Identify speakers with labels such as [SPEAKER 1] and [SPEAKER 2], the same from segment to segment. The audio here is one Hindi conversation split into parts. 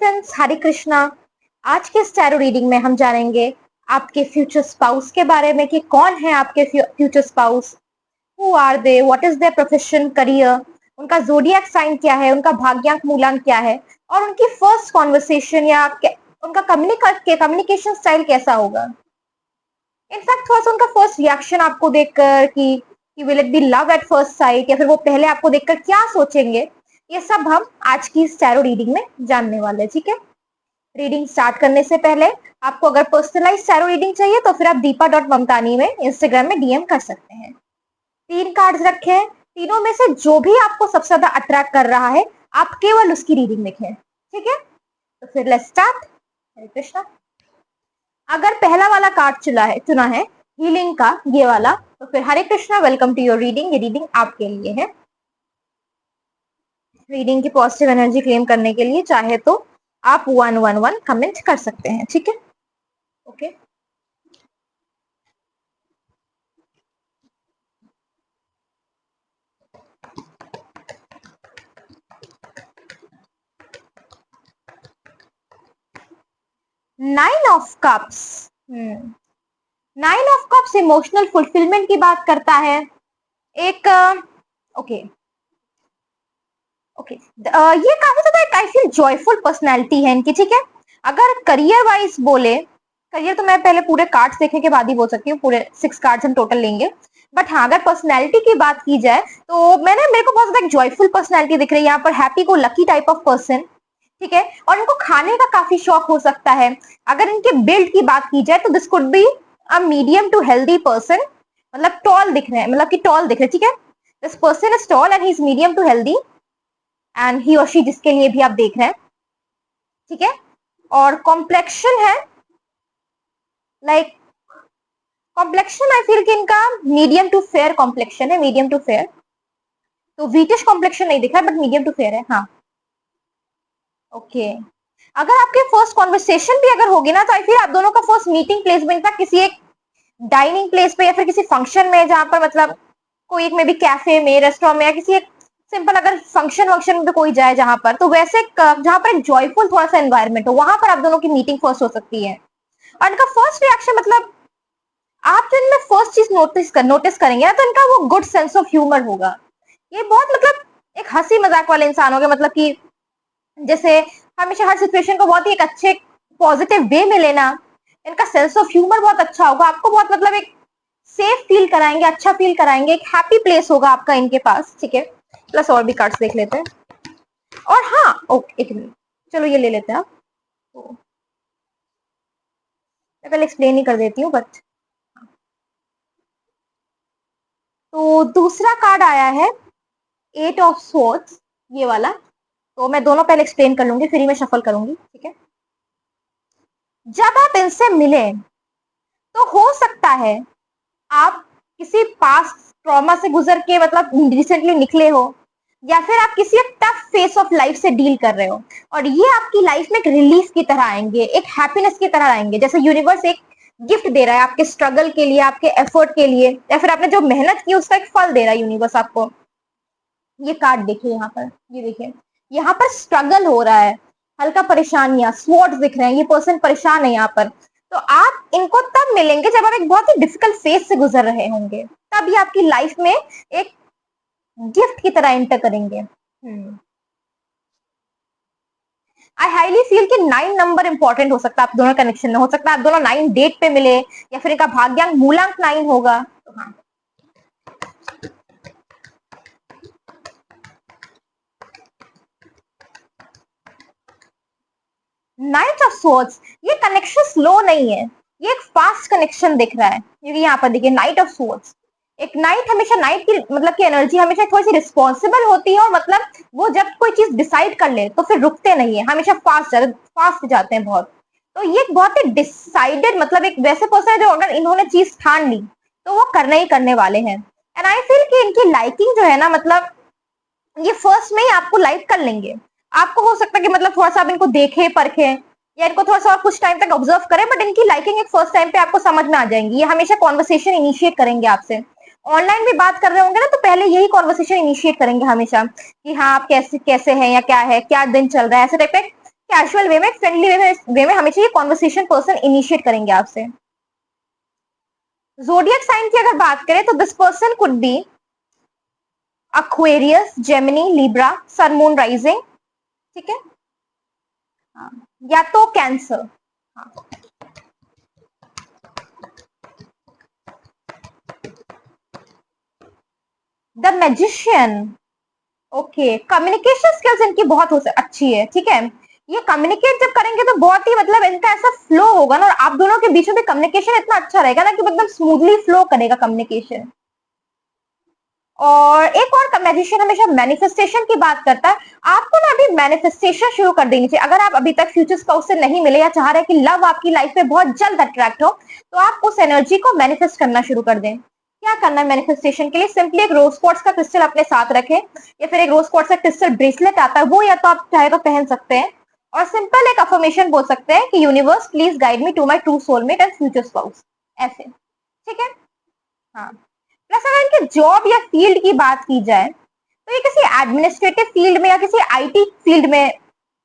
[SPEAKER 1] फ्रेंड्स, हरे कृष्णा। आज के इस टैरो रीडिंग में हम जानेंगे आपके फ्यूचर स्पाउस के बारे में कि कौन है आपके future spouse, who are they, what is their profession, career, उनका ज़ोडिएक साइन क्या है, उनका भाग्यांक मूलांक क्या है और उनकी फर्स्ट कॉन्वर्सेशन या उनका कम्युनिकेशन स्टाइल कैसा होगा। इनफैक्ट थोड़ा सा उनका फर्स्ट रिएक्शन आपको देखकर कि will it be love at first sight या फिर वो पहले आपको देखकर क्या सोचेंगे, ये सब हम आज की इस टैरो रीडिंग में जानने वाले हैं। ठीक है, रीडिंग स्टार्ट करने से पहले आपको अगर पर्सनलाइज टैरो रीडिंग चाहिए तो फिर आप दीपा.ममतानी में इंस्टाग्राम में डीएम कर सकते हैं। 3 कार्ड्स रखे हैं, तीनों में से जो भी आपको सबसे ज्यादा अट्रैक्ट कर रहा है आप केवल उसकी रीडिंग लिखें। ठीक है, तो फिर लेट्स स्टार्ट। हरे कृष्णा। अगर पहला वाला कार्ड चुना है हीलिंग का, ये वाला, तो फिर Hare Krishna, welcome to your reading. ये रीडिंग आपके लिए है। रीडिंग की पॉजिटिव एनर्जी क्लेम करने के लिए चाहे तो आप 111 कमेंट कर सकते हैं। ठीक है, okay. Nine of cups. Nine of cups emotional fulfilment की बात करता है। एक ओके ओके ये काफी ज्यादा आई फील जॉयफुल पर्सनैलिटी है इनकी। ठीक है, अगर करियर वाइज बोले, करियर तो मैं पहले पूरे कार्ड्स देखने के बाद ही बोल सकती हूँ, पूरे 6 कार्ड्स हम टोटल लेंगे। बट हाँ, अगर पर्सनैलिटी की बात की जाए तो मेरे को बहुत ज्यादा एक जॉयफुल पर्सनैलिटी दिख रही है यहाँ पर, हैप्पी को लकी टाइप ऑफ पर्सन। ठीक है, और इनको खाने का काफी शौक हो सकता है। अगर इनके बिल्ड की बात की जाए तो this could be a medium to healthy person, मतलब टॉल दिख रहे हैं, मतलब कि टॉल दिख रहे हैं। ठीक है, this person is tall and he is medium to healthy and he और शी जिसके लिए भी आप देख रहे हैं। ठीक है, और कॉम्प्लेक्शन है लाइक कॉम्प्लेक्शन आई फील कि इनका मीडियम टू फेयर कॉम्प्लेक्शन है, मीडियम टू फेयर। तो वीटिश कॉम्प्लेक्शन नहीं दिख रहा बट मीडियम टू फेयर है। हाँ, ओके। अगर आपके फर्स्ट कॉन्वर्सेशन भी अगर होगी ना तो आई फील आप दोनों का फर्स्ट मीटिंग प्लेस में इनफैक्ट किसी एक डाइनिंग प्लेस पे या फिर किसी फंक्शन में, जहां पर मतलब कोई एक मे बी कैफे में, रेस्टोरेंट में, या किसी एक सिंपल अगर फंक्शन वंक्शन में कोई जाए जहां पर, तो वैसे जहां पर एक जॉयफुल थोड़ा सा एनवायरमेंट हो, वहां पर आप दोनों की मीटिंग फर्स्ट हो सकती है। और इनका फर्स्ट रिएक्शन मतलब आप जो इनमें फर्स्ट चीज नोटिस करेंगे ना तो इनका वो गुड सेंस ऑफ ह्यूमर होगा। ये बहुत मतलब एक हंसी मजाक वाले इंसान होंगे, मतलब कि जैसे हमेशा हर सिचुएशन को बहुत ही एक अच्छे पॉजिटिव वे में लेना। इनका सेंस ऑफ ह्यूमर बहुत अच्छा होगा, आपको बहुत मतलब एक सेफ फील कराएंगे, अच्छा फील कराएंगे, एक हैप्पी प्लेस होगा आपका इनके पास। ठीक है, प्लस और भी कार्ड्स देख लेते हैं। और हाँ, ओके, एक मिनट, चलो ये ले लेते हैं आप। तो मैं पहले एक्सप्लेन ही कर देती हूँ बट तो दूसरा कार्ड आया है 8 ऑफ स्वॉर्ड्स, ये वाला। तो मैं दोनों पहले एक्सप्लेन कर लूंगी फिर ही मैं शफल करूंगी। ठीक है, जब आप इनसे मिले तो हो सकता है आप किसी पास्ट ट्रॉमा से गुजर के मतलब रिसेंटली निकले हो, या फिर आप किसी एक टफ फेस ऑफ लाइफ से डील कर रहे हो और ये आपकी लाइफ में एक रिलीफ की तरह आएंगे, एक हैप्पीनेस की तरह आएंगे, जैसे यूनिवर्स एक गिफ्ट दे रहा है आपके स्ट्रगल के लिए, आपके एफर्ट के लिए, या फिर आपने जो मेहनत की उसका एक फल दे रहा है यूनिवर्स आपको। ये कार्ड देखिए यहाँ पर, ये देखिए यहाँ पर स्ट्रगल हो रहा है, हल्का परेशानियां, स्वॉर्ड्स दिख रहे हैं, ये पर्सन परेशान है यहाँ पर। तो आप इनको तब मिलेंगे जब आप एक बहुत ही डिफिकल्ट फेज से गुजर रहे होंगे, तब ये आपकी लाइफ में एक गिफ्ट की तरह एंटर करेंगे। आई हाईली फील कि 9 नंबर इंपॉर्टेंट हो सकता है आप दोनों कनेक्शन में, हो सकता है आप दोनों 9 डेट पे मिले या फिर इनका भाग्यांक मूलांक 9 होगा। तो हाँ, नाइट ऑफ सोर्ड्स, ये कनेक्शन स्लो नहीं है, ये एक फास्ट कनेक्शन दिख रहा है, क्योंकि यहाँ पर देखिए नाइट ऑफ सोर्ड्स, एक नाइट हमेशा नाइट की मतलब की एनर्जी हमेशा थोड़ी सी रिस्पॉन्सिबल होती है और मतलब वो जब कोई चीज डिसाइड कर ले तो फिर रुकते नहीं है, हमेशा फास्ट जाते हैं बहुत। तो ये बहुत ही डिसाइडेड मतलब एक वैसे पर्सन है जो अगर इन्होंने चीज ठान ली तो वो करने ही करने वाले हैं। एंड आई फील कि इनकी लाइकिंग जो है ना, मतलब ये फर्स्ट में ही आपको लाइक कर लेंगे। आपको हो सकता है कि मतलब थोड़ा सा आप इनको देखे परखे या इनको थोड़ा सा और कुछ टाइम तक ऑब्जर्व करें, बट इनकी लाइकिंग एक फर्स्ट टाइम पे आपको समझ में आ जाएंगी। ये हमेशा कॉन्वर्सेशन इनिशिएट करेंगे आपसे, ऑनलाइन भी बात कर रहे होंगे ना तो पहले यही कॉन्वर्सेशन इनिशिएट करेंगे हमेशा कि हाँ आप कैसे कैसे हैं या क्या है, क्या दिन चल रहा है, ऐसे टाइप का कैजुअल वे में, फ्रेंडली वे में हमेशा ये कॉन्वर्सेशन पर्सन इनिशिएट करेंगे आपसे। जोडियक साइन की अगर बात करें तो this person could be Aquarius, Gemini, Libra, sun moon rising, ठीक है, हाँ, या तो कैंसर। हाँ, the magician, okay, communication skills इनकी बहुत अच्छी है, ठीक है। ये कम्युनिकेट जब करेंगे तो बहुत ही मतलब इनका ऐसा फ्लो होगा ना, और आप दोनों के बीच में भी कम्युनिकेशन इतना अच्छा रहेगा ना कि एकदम स्मूथली फ्लो करेगा कम्युनिकेशन। और एक और मैजिशियन हमेशा मैनिफेस्टेशन की बात करता है। आपको ना अभी मैनिफेस्टेशन शुरू कर देनी चाहिए। अगर आप अभी तक फ्यूचर स्पाउस से नहीं मिले या चाह रहे हैं कि लव आपकी लाइफ में बहुत जल्द अट्रैक्ट हो, तो आप उस एनर्जी को मैनिफेस्ट करना शुरू कर दें। क्या करना है मैनिफेस्टेशन के लिए? सिंपली एक रोज क्वार्ट्ज का क्रिस्टल अपने साथ रखें, या फिर एक रोज क्वार्ट्ज का क्रिस्टल ब्रेसलेट आता है वो, या तो आप चाहे तो पहन सकते हैं। और सिंपल एक अफर्मेशन बोल सकते हैं कि universe please guide me to my true soulmate and future spouse, ऐसे, ठीक है। हाँ, प्लस अगर इनके जॉब या फील्ड की बात की जाए तो ये किसी एडमिनिस्ट्रेटिव फील्ड में या किसी आईटी फील्ड में,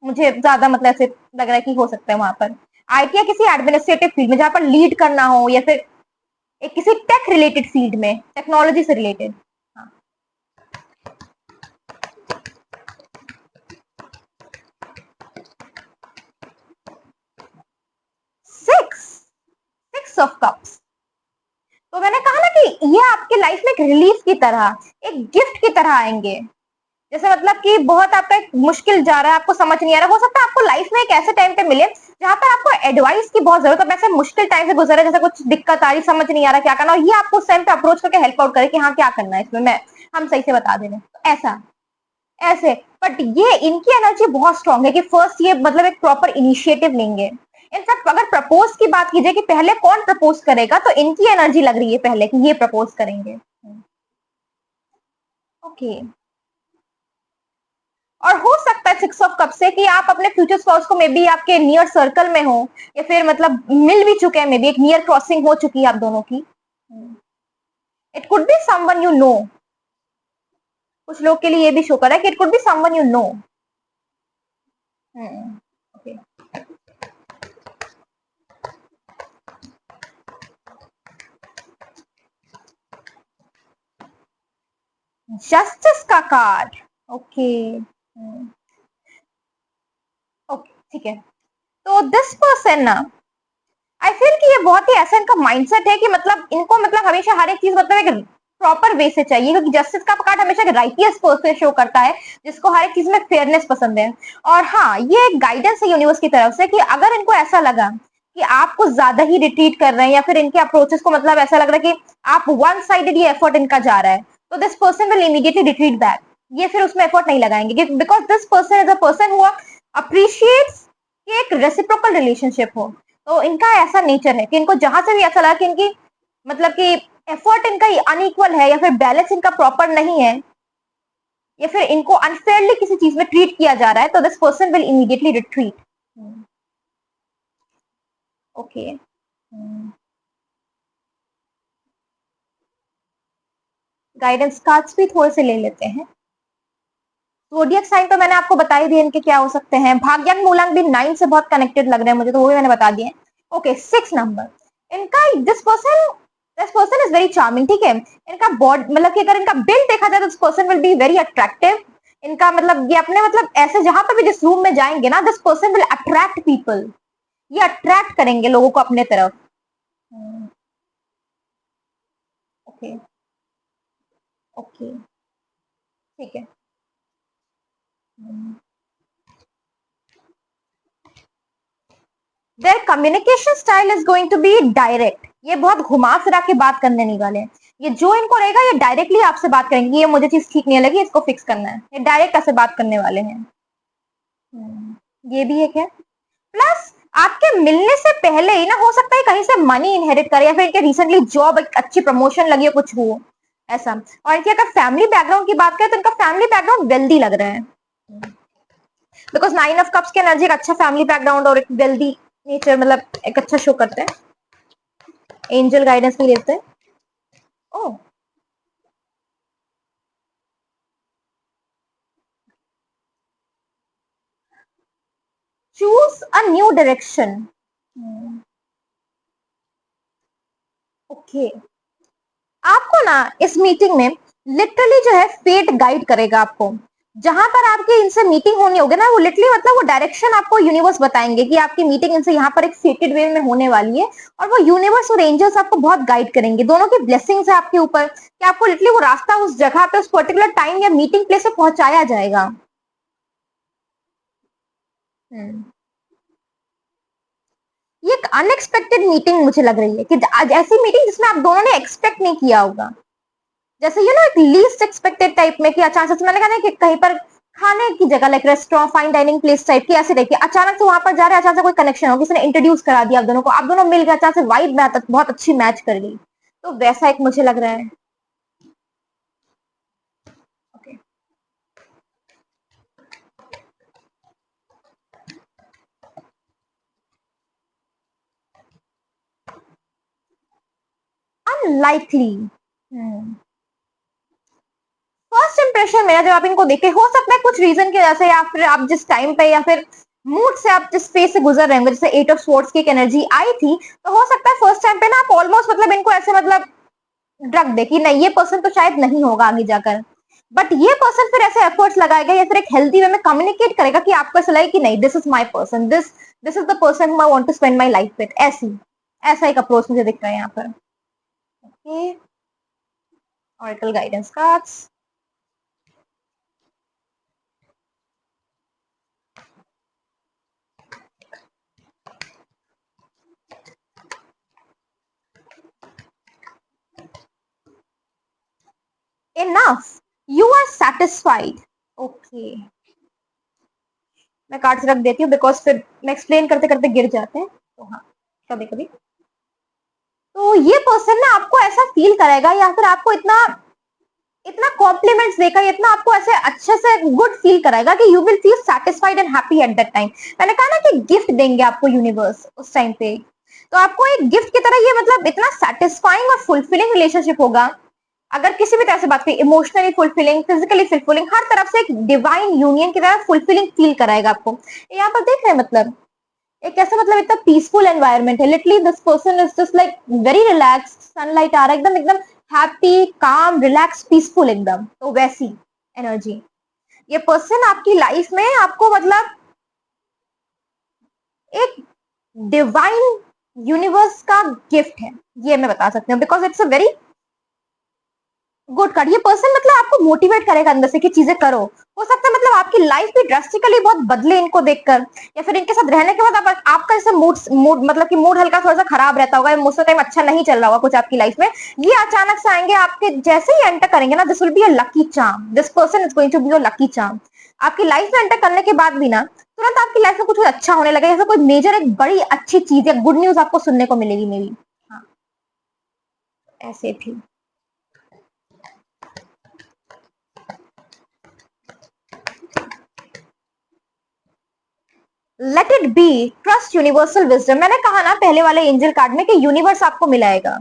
[SPEAKER 1] मुझे ज्यादा मतलब ऐसे लग रहा है कि हो सकता है वहां पर आईटी या किसी एडमिनिस्ट्रेटिव फील्ड में जहां पर लीड करना हो, या फिर एक किसी टेक रिलेटेड फील्ड में, टेक्नोलॉजी से रिलेटेड। हाँ, 6 ऑफ कप्स। तो मैंने कहा ना कि ये आपके लाइफ में एक रिलीफ की तरह, एक गिफ्ट की तरह आएंगे। जैसे मतलब कि बहुत आपका एक मुश्किल जा रहा है, आपको समझ नहीं आ रहा, हो सकता है आपको लाइफ में एक ऐसे टाइम पे मिले जहां पर आपको एडवाइस की बहुत जरूरत है, ऐसे मुश्किल टाइम से गुजरे, जैसे कुछ दिक्कत आ रही, समझ नहीं आ रहा क्या करना, और ये आपको उस टाइम पे अप्रोच करके हेल्प आउट करे कि हाँ क्या करना है इसमें, मैं हम सही से बता दे रहे हैं, तो ऐसा, ऐसे। बट ये इनकी एनर्जी बहुत स्ट्रांग है कि फर्स्ट ये मतलब एक प्रॉपर इनिशिएटिव लेंगे। इनफैक्ट अगर प्रपोज की बात की जाए कि पहले कौन प्रपोज करेगा, तो इनकी एनर्जी लग रही है पहले कि ये प्रपोज करेंगे। ओके, और हो सकता है 6 ऑफ कप से कि आप अपने फ्यूचर स्पाउस को मे बी आपके नियर सर्कल में हो, या फिर मतलब मिल भी चुके हैं, मे बी एक नियर क्रॉसिंग हो चुकी है आप दोनों की। It could be someone you know. कुछ लोग के लिए ये भी शो कर रहा है कि it could be someone you know. Okay, justice का कार्ड, ओके, ओके, ठीक है। तो दिस पर्सन ना, आई फील कि ये बहुत ही ऐसा इनका माइंडसेट है कि मतलब इनको मतलब हमेशा हर एक चीज मतलब एक प्रॉपर वे से चाहिए, क्योंकि जस्टिस का कार्ड हमेशा एक राइटियस पर्सन शो करता है जिसको हर एक चीज में फेयरनेस पसंद है। और हाँ, ये एक गाइडेंस है यूनिवर्स की तरफ से कि अगर इनको ऐसा लगा कि आप कुछ ज्यादा ही रिट्रीट कर रहे हैं, या फिर इनके अप्रोचेस को मतलब ऐसा लग रहा है कि आप वन साइडेड ये एफर्ट इनका जा रहा है, तो this person will immediately retreat back. ये फिर उसमें एफर्ट नहीं लगाएंगे, because this person is a person who appreciates कि एक रेसिप्रोकल रिलेशनशिप हो। तो इनका ऐसा नेचर है कि इनको जहां से भी ऐसा लगा कि इनकी मतलब कि एफर्ट इनका अनइक्वल है, या फिर बैलेंस इनका प्रॉपर नहीं है, या फिर इनको अनफेयरली किसी चीज में ट्रीट किया जा रहा है, तो this person will immediately retreat. Okay, guidance cards भी थोड़े से ले लेते हैं। जोडियक साइन तो मैंने आपको बता ही दिया इनके क्या हो सकते हैं। भाग्यांग मूलांक भी 9 से बहुत कनेक्टेड लग रहे हैं मुझे, तो वो भी मैंने बता दिए। ओके, 6 नंबर, इनका this person is very charming, ठीक है। इनका बॉडी मतलब कि अगर इनका बिल्ड देखा जाए तो this person will be very attractive. इनका मतलब ये अपने मतलब ऐसे जहां पर भी जिस रूम में जाएंगे ना, this person will attract people, ये अट्रैक्ट करेंगे लोगों को अपने तरफ। ओके, ओके, ठीक है। Their communication style is going to be direct. ये बहुत घुमा फिरा के बात करने नहीं वाले हैं। ये जो इनको रहेगा ये डायरेक्टली आपसे बात करेंगे, ये मुझे चीज ठीक नहीं लगी, इसको फिक्स करना है, ये डायरेक्ट ऐसे बात करने वाले हैं। ये भी एक है। प्लस आपके मिलने से पहले ही ना हो सकता है कहीं से मनी इनहेरिट करे, या फिर इनके रिसेंटली जॉब एक अच्छी प्रमोशन लगी हो, कुछ हो ऐसा। और इनकी अगर फैमिली बैकग्राउंड की बात करें तो इनका फैमिली बैकग्राउंड वेल्दी लग रहा है, बिकॉज 9 ऑफ कप्स की एनर्जी एक अच्छा फैमिली बैकग्राउंड और एक वेल्दी नेचर मतलब एक अच्छा शो करते हैं। एंजल गाइडेंस भी देते हैं। Oh, choose a new direction. Okay, आपको ना इस मीटिंग में लिटरली जो है फेट गाइड करेगा आपको। जहां पर आपकी इनसे मीटिंग होनी होगी ना, वो लिटरली मतलब वो डायरेक्शन आपको यूनिवर्स बताएंगे कि आपकी मीटिंग इनसे यहाँ पर एक फेटेड वे में होने वाली है। और वो यूनिवर्स और एंजल्स आपको बहुत गाइड करेंगे, दोनों की ब्लेसिंग्स है आपके ऊपर कि आपको लिटरली वो रास्ता उस जगह पे उस पर्टिकुलर टाइम या मीटिंग प्लेस पे पहुंचाया जाएगा। हम्म, ये एक अनएक्सपेक्टेड मीटिंग मुझे लग रही है कि आज ऐसी मीटिंग जिसमें आप दोनों ने एक्सपेक्ट नहीं किया होगा। जैसे यू नो एक लीस्ट एक्सपेक्टेड टाइप में कि अचानक से मैंने कहा ना कि कहीं पर खाने की जगह like restaurant fine dining place type की ऐसे देखिए अचानक से वहां पर जा रहे हैं, अचानक से कोई कनेक्शन हो, किसी ने इंट्रोड्यूस करा दिया आप दोनों को, आप दोनों मिल गए, अचानक से वाइब में बहुत अच्छी मैच कर गई। तो वैसा एक मुझे लग रहा है। Okay, unlikely. फर्स्ट इंप्रेशन मेरा जब आप इनको देखे, हो सकता है कुछ रीजन की वजह से या फिर आप जिस टाइम पे या फिर मूड से आप जिस फेज से गुजर रहे होंगे, जैसे एट ऑफ स्वॉर्ड्स की एक एनर्जी आई थी, तो हो सकता है फर्स्ट टाइम पे ना आप ऑलमोस्ट मतलब इनको ऐसे मतलब ड्रग दे कि नहीं ये पर्सन तो शायद नहीं होगा आगे जाकर। बट ये पर्सन फिर ऐसे एफर्ट्स लगाएगा या फिर एक हेल्दी वे में कम्युनिकेट करेगा कि आपको ऐसा लगे कि नहीं this is my person, this is the person I want to spend my life with. ऐसी ऐसा एक अप्रोच मुझे दिख रहा है यहाँ पर। Okay, oracle guidance cards. Enough, you are satisfied. Okay, मैं कार्ड्स रख देती हूँ बिकॉज फिर मैं एक्सप्लेन करते करते गिर जाते हैं, तो हाँ कभी कभी। तो ये पर्सन ना आपको ऐसा फील कराएगा या फिर आपको इतना इतना कॉम्प्लीमेंट्स देकर इतना आपको ऐसे अच्छे से गुड फील कराएगा कि you will feel satisfied and happy at that time. मैंने कहा ना कि गिफ्ट देंगे आपको यूनिवर्स उस टाइम पे, तो आपको एक गिफ्ट की तरह ये मतलब इतना सेटिस्फाइंग और फुलफिलिंग रिलेशनशिप होगा। अगर किसी भी तरह से बात करें, इमोशनली फुलफिलिंग, फिजिकली फुलफिलिंग, हर तरफ से एक डिवाइन यूनियन की तरह फुलफिलिंग फील कराएगा आपको। यहाँ पर देख रहे हैं मतलब एक ऐसा मतलब इतना पीसफुल एनवायरनमेंट है, literally this person is just like very relax, sunlight आ रहा है एकदम एकदम हैप्पी काम रिलैक्स पीसफुल एकदम, तो वैसी एनर्जी ये पर्सन आपकी लाइफ में आपको मतलब एक डिवाइन यूनिवर्स का गिफ्ट है, ये मैं बता सकती हूँ because it's a very good card. ये पर्सन मतलब आपको मोटिवेट करेगा अंदर से कि चीजें करो। हो सकता है मतलब आपकी लाइफ भी ड्रास्टिकली बहुत बदले इनको देखकर, या फिर इनके साथ रहने के बाद आपका जैसे मूड मूड मतलब कि मूड हल्का थोड़ा सा खराब रहता होगा, मोस्ट ऑफ टाइम अच्छा नहीं चल रहा होगा कुछ आपकी लाइफ में, ये अचानक से आएंगे आपके जैसे ही एंटर करेंगे ना, this will be a lucky charm, this person is going to be a lucky charm. आपकी लाइफ में एंटर करने के बाद भी ना तुरंत आपकी लाइफ में कुछ अच्छा होने लगेगा, जैसे कोई मेजर एक बड़ी अच्छी चीज या गुड न्यूज आपको सुनने को मिलेगी मे बी। हाँ, ऐसे थी। Let it be, trust universal wisdom. मैंने कहा ना पहले वाले एंजल कार्ड में कि यूनिवर्स आपको मिलाएगा।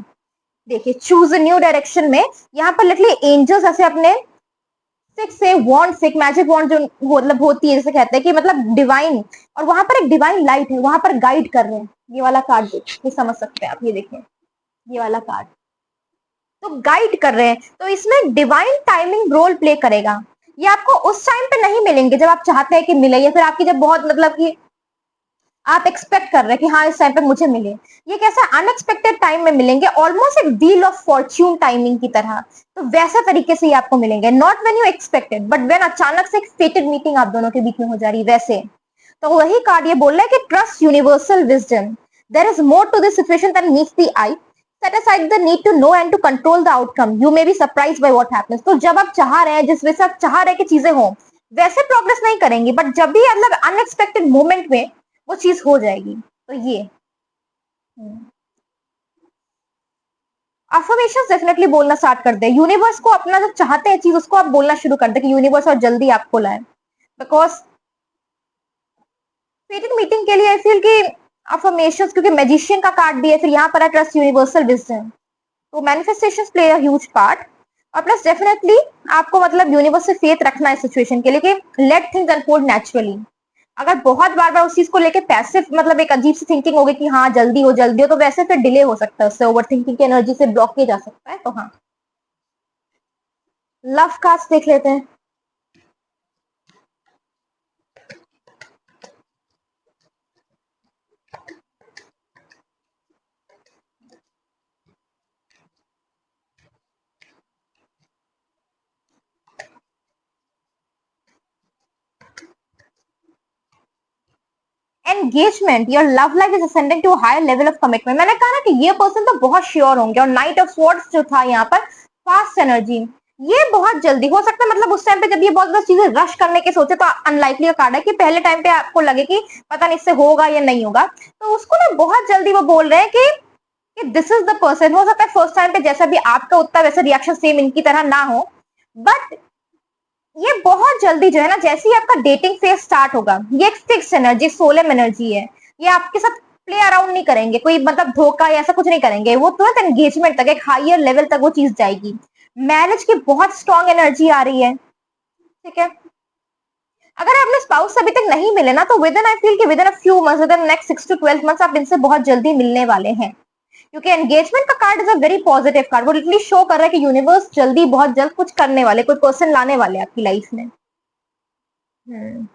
[SPEAKER 1] देखिए चूज अ न्यू डायरेक्शन में यहाँ पर लिटरली एंजल्स ऐसे अपने सिक्स से वॉन्ड से मैजिक वॉन्ड जो मतलब होती है जैसे कहते हैं कि मतलब डिवाइन, और वहां पर एक डिवाइन लाइट है वहां पर गाइड कर रहे हैं। ये वाला कार्ड देखिए, ये समझ सकते हैं आप, ये देखिए ये वाला कार्ड तो गाइड कर रहे हैं, तो इसमें डिवाइन टाइमिंग रोल प्ले करेगा। ये आपको उस टाइम पे नहीं मिलेंगे जब आप चाहते हैं कि मिले, या फिर आपकी जब बहुत मतलब कि आप एक्सपेक्ट कर रहे हैं कि हाँ इस टाइम पे मुझे मिले। ये कैसा अनएक्सपेक्टेड टाइम में मिलेंगे, ऑलमोस्ट एक व्हील ऑफ फॉर्च्यून टाइमिंग की तरह। तो वैसे तरीके से ये आपको मिलेंगे, not when you expected but when अचानक से एक फेटेड मीटिंग आप दोनों के बीच में हो जा रही वैसे। तो वही कार्ड ये बोल रहा है कि trust universal wisdom, there is more to this situation than meets the eye, set aside the need to know and to control the outcome, you may be surprised by what happens. तो जब आप चाह रहे हैं जिस वजह से आप चाह रहे हैं कि चीजें हो वैसे प्रोग्रेस नहीं करेंगी, बट जब भी मतलब अनएक्सपेक्टेड मोमेंट में वो चीज हो जाएगी। तो ये अफर्मेशन डेफिनेटली बोलना स्टार्ट कर दे, यूनिवर्स को अपना जब चाहते हैं चीज उसको आप बोलना शुरू कर दे कि यूनिवर्स और जल्दी आपको लाए। बिकॉज फेटेड मीटिंग के लिए आई फील कि अफर्मेशन, क्योंकि मैजिशियन का कार्ड भी है, फिर यहाँ पर है ट्रस्ट यूनिवर्सल विजडम, तो manifestation play a huge part. और प्लस डेफिनेटली आपको मतलब यूनिवर्स से फेथ रखना है सिचुएशन के लिए कि लेट थिंग्स अनफोल्ड नेचुरली। अगर बहुत बार बार उस चीज को लेके पैसिव मतलब एक अजीब सी थिंकिंग होगी कि हाँ जल्दी हो, तो वैसे फिर डिले हो सकता है, उससे ओवर थिंकिंग की एनर्जी से ब्लॉक किया जा सकता है। तो हाँ, लव कार्ड्स देख लेते हैं। Engagement, your love life is ascending to higher level of commitment. मैंने कहा ना कि ये पर्सन तो बहुत श्योर होंगे। और नाइट ऑफ स्वॉर्ड्स जो था यहाँ पर, फास्ट एनर्जी, ये बहुत जल्दी हो सकता है। मतलब उस टाइम पे जब ये बहुत ज्यादा चीजें रश करने के सोचे, तो अनलाइकली का कार्ड है कि पहले टाइम पे आपको लगे कि पता नहीं इससे होगा या नहीं होगा, तो उसको ना बहुत जल्दी वो बोल रहे हैं कि दिस इज द पर्सन। हो सकता है फर्स्ट टाइम पे जैसा भी आपका उतना वैसा रिएक्शन सेम इनकी तरह ना हो, बट ये बहुत जल्दी जो है ना, जैसे ही आपका डेटिंग फेज स्टार्ट होगा, ये एक फिक्स एनर्जी, सोलम एनर्जी है। ये आपके साथ प्ले अराउंड नहीं करेंगे, कोई मतलब धोखा या ऐसा कुछ नहीं करेंगे। वो तुरंत एंगेजमेंट तक, एक हायर लेवल तक वो चीज जाएगी। मैरिज की बहुत स्ट्रॉन्ग एनर्जी आ रही है। ठीक है, अगर आपने स्पाउस अभी तक नहीं मिले ना, तो विद इन आई फील कि with in a few months, with in next 6 to 12 months आप इनसे बहुत जल्दी मिलने वाले हैं। क्योंकि एंगेजमेंट का card is a very positive card. वो लिटरली शो कर रहा है कि यूनिवर्स जल्दी, बहुत जल्द कुछ करने वाले, कोई पर्सन लाने वाले आपकी लाइफ में। हम्म,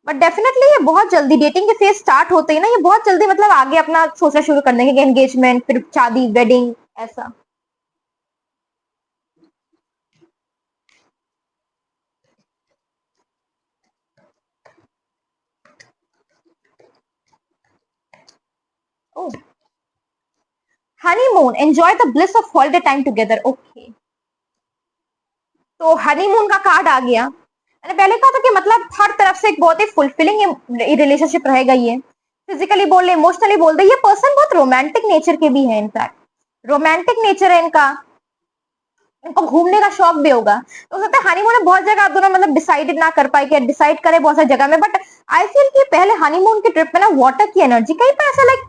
[SPEAKER 1] बट डेफिनेटली ये बहुत जल्दी डेटिंग के फेज स्टार्ट होते ही ना, ये बहुत जल्दी मतलब आगे अपना सोचना शुरू कर देंगे, एंगेजमेंट, फिर शादी, वेडिंग, ऐसा। Oh, honeymoon, enjoy the bliss of holiday time together. Okay, तो हनीमून का कार्ड आ गया। मैंने पहले कहा था कि मतलब हर तरफ से एक बहुत ही फुलफिलिंग रिलेशनशिप रहेगा ये। फिजिकली बोल रहे, इमोशनली बोल रहे, ये पर्सन बहुत रोमांटिक नेचर के भी है। इनफैक्ट रोमांटिक नेचर है इनका, इनको घूमने का शौक भी होगा। तो हो सकता है हनीमून में बहुत जगह आप दोनों मतलब डिसाइडेड ना कर पाए, कि डिसाइड करे बहुत सारी जगह में, बट आई फील कि पहले हनीमून की ट्रिप में ना वाटर की एनर्जी, कहीं पर ऐसा लाइक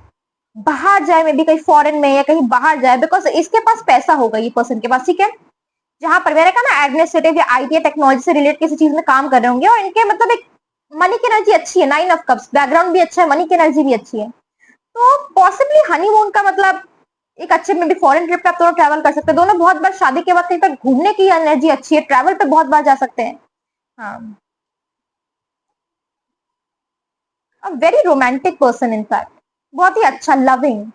[SPEAKER 1] बाहर जाए, मे बी कहीं फॉरेन में या कहीं बाहर जाए, बिकॉज इसके पास पैसा होगा ये पर्सन के पास। ठीक है, जहां पर मैंने कहा ना एडमिनिस्ट्रेटिव या आईटी टेक्नोलॉजी से रिलेटेड किसी चीज में काम कर रहे होंगे, और इनके मतलब एक मनी की एनर्जी अच्छी है, 9 of Cups, बैकग्राउंड भी अच्छा है, मनी की एनर्जी भी अच्छी है। तो पॉसिबली हनीमून का मतलब एक अच्छे में भी फॉरेन ट्रिप पे आप दोनों ट्रैवल कर सकते हैं। दोनों बहुत बार शादी के बाद कहीं पर घूमने की एनर्जी अच्छी है, ट्रैवल पे बहुत बार जा सकते हैं। हाँ, a very romantic person in fact, बहुत ही अच्छा, लविंग।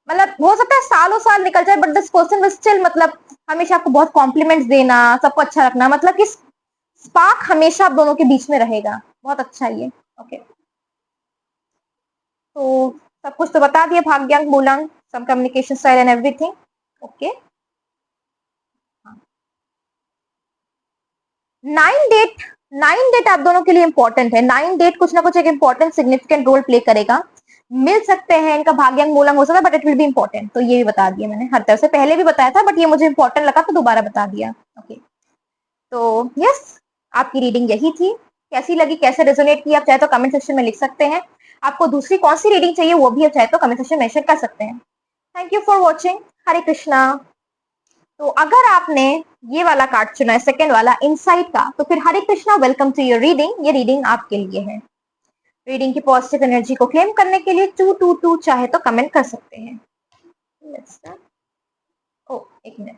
[SPEAKER 1] मतलब हो सकता है सालों साल निकल जाए, but this person will still मतलब हमेशा आपको बहुत कॉम्प्लीमेंट्स देना, सबको अच्छा रखना, मतलब कि स्पार्क हमेशा आप दोनों के बीच में रहेगा। बहुत अच्छा ये। ओके, तो सब कुछ तो बता दिया, भाग्यांक, मूलांक, some communication style and everything. Okay, 9 date, 9 date आप दोनों के लिए इंपॉर्टेंट है। 9 डेट कुछ ना कुछ एक इंपॉर्टेंट सिग्निफिकेंट रोल प्ले करेगा। मिल सकते हैं, इनका भाग्यांक मूलांक हो सकता है, but it will be important. तो ये भी बता दिया मैंने, हर तरह से पहले भी बताया था, बट ये मुझे इंपॉर्टेंट लगा तो दोबारा बता दिया। ओके, तो यस, आपकी रीडिंग यही थी। कैसी लगी, कैसे रेजोनेट की, आप चाहे तो कमेंट सेक्शन में लिख सकते हैं। आपको दूसरी कौन सी रीडिंग चाहिए, वो भी आप चाहे तो कमेंट सेक्शन में मेंशन कर सकते हैं। Thank you for watching. Hare Krishna. तो अगर आपने ये वाला कार्ड चुना है, सेकेंड वाला इनसाइट का, तो फिर Hare Krishna, welcome to your reading. ये रीडिंग आपके लिए है। रीडिंग की पॉजिटिव एनर्जी को क्लेम करने के लिए 222 चाहे तो कमेंट कर सकते हैं। ओ, एक minute.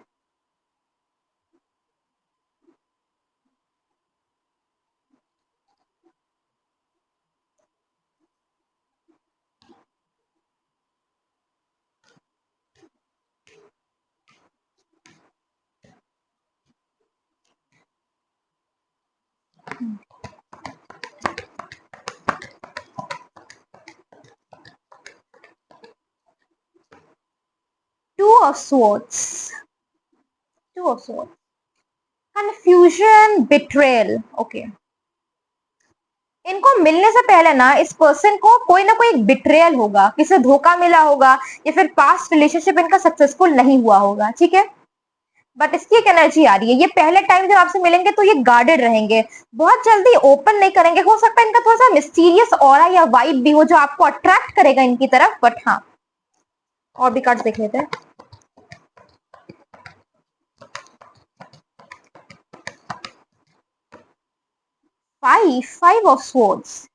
[SPEAKER 1] 2 of Swords, 2 of Swords, confusion, betrayal. Okay, इनको मिलने से पहले ना इस पर्सन को कोई ना कोई एक बिट्रेयल होगा, किसी धोखा मिला होगा, या फिर पास्ट रिलेशनशिप इनका सक्सेसफुल नहीं हुआ होगा। ठीक है, बट इसकी एक एनर्जी आ रही है, ये पहले टाइम जब आपसे मिलेंगे तो ये गार्डेड रहेंगे, बहुत जल्दी ओपन नहीं करेंगे। हो सकता है इनका थोड़ा सा मिस्टीरियस ऑरा या वाइब भी हो जो आपको अट्रैक्ट करेगा इनकी तरफ, बट हाँ, और भी कार्ड्स देख लेते हैं। फाइव ऑफ स्वॉर्ड्स,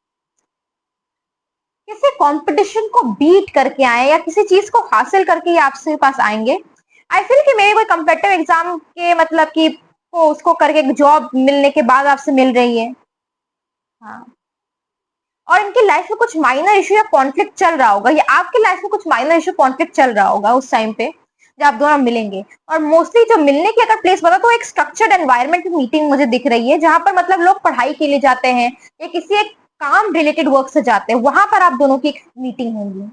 [SPEAKER 1] किसी कंपटीशन को बीट करके आए या किसी चीज को हासिल करके ये आपसे पास आएंगे। आई फील कि मेरे कोई कम्पिटिटिव एग्जाम के मतलब कि को उसको करके जॉब मिलने के बाद आपसे मिल रही है। हाँ, और इनकी लाइफ में कुछ माइनर इशू या कॉन्फ्लिक्ट चल रहा होगा, या आपकी लाइफ में कुछ माइनर इशू कॉन्फ्लिक्ट चल रहा होगा उस टाइम पे जब आप दोनों मिलेंगे। और मोस्टली जो मिलने की अगर प्लेस बता तो एक स्ट्रक्चर्ड एनवायरनमेंट में मीटिंग मुझे दिख रही है, जहां पर मतलब लोग पढ़ाई के लिए जाते हैं या किसी एक काम रिलेटेड वर्क से जाते हैं, वहां पर आप दोनों की एक मीटिंग होगी।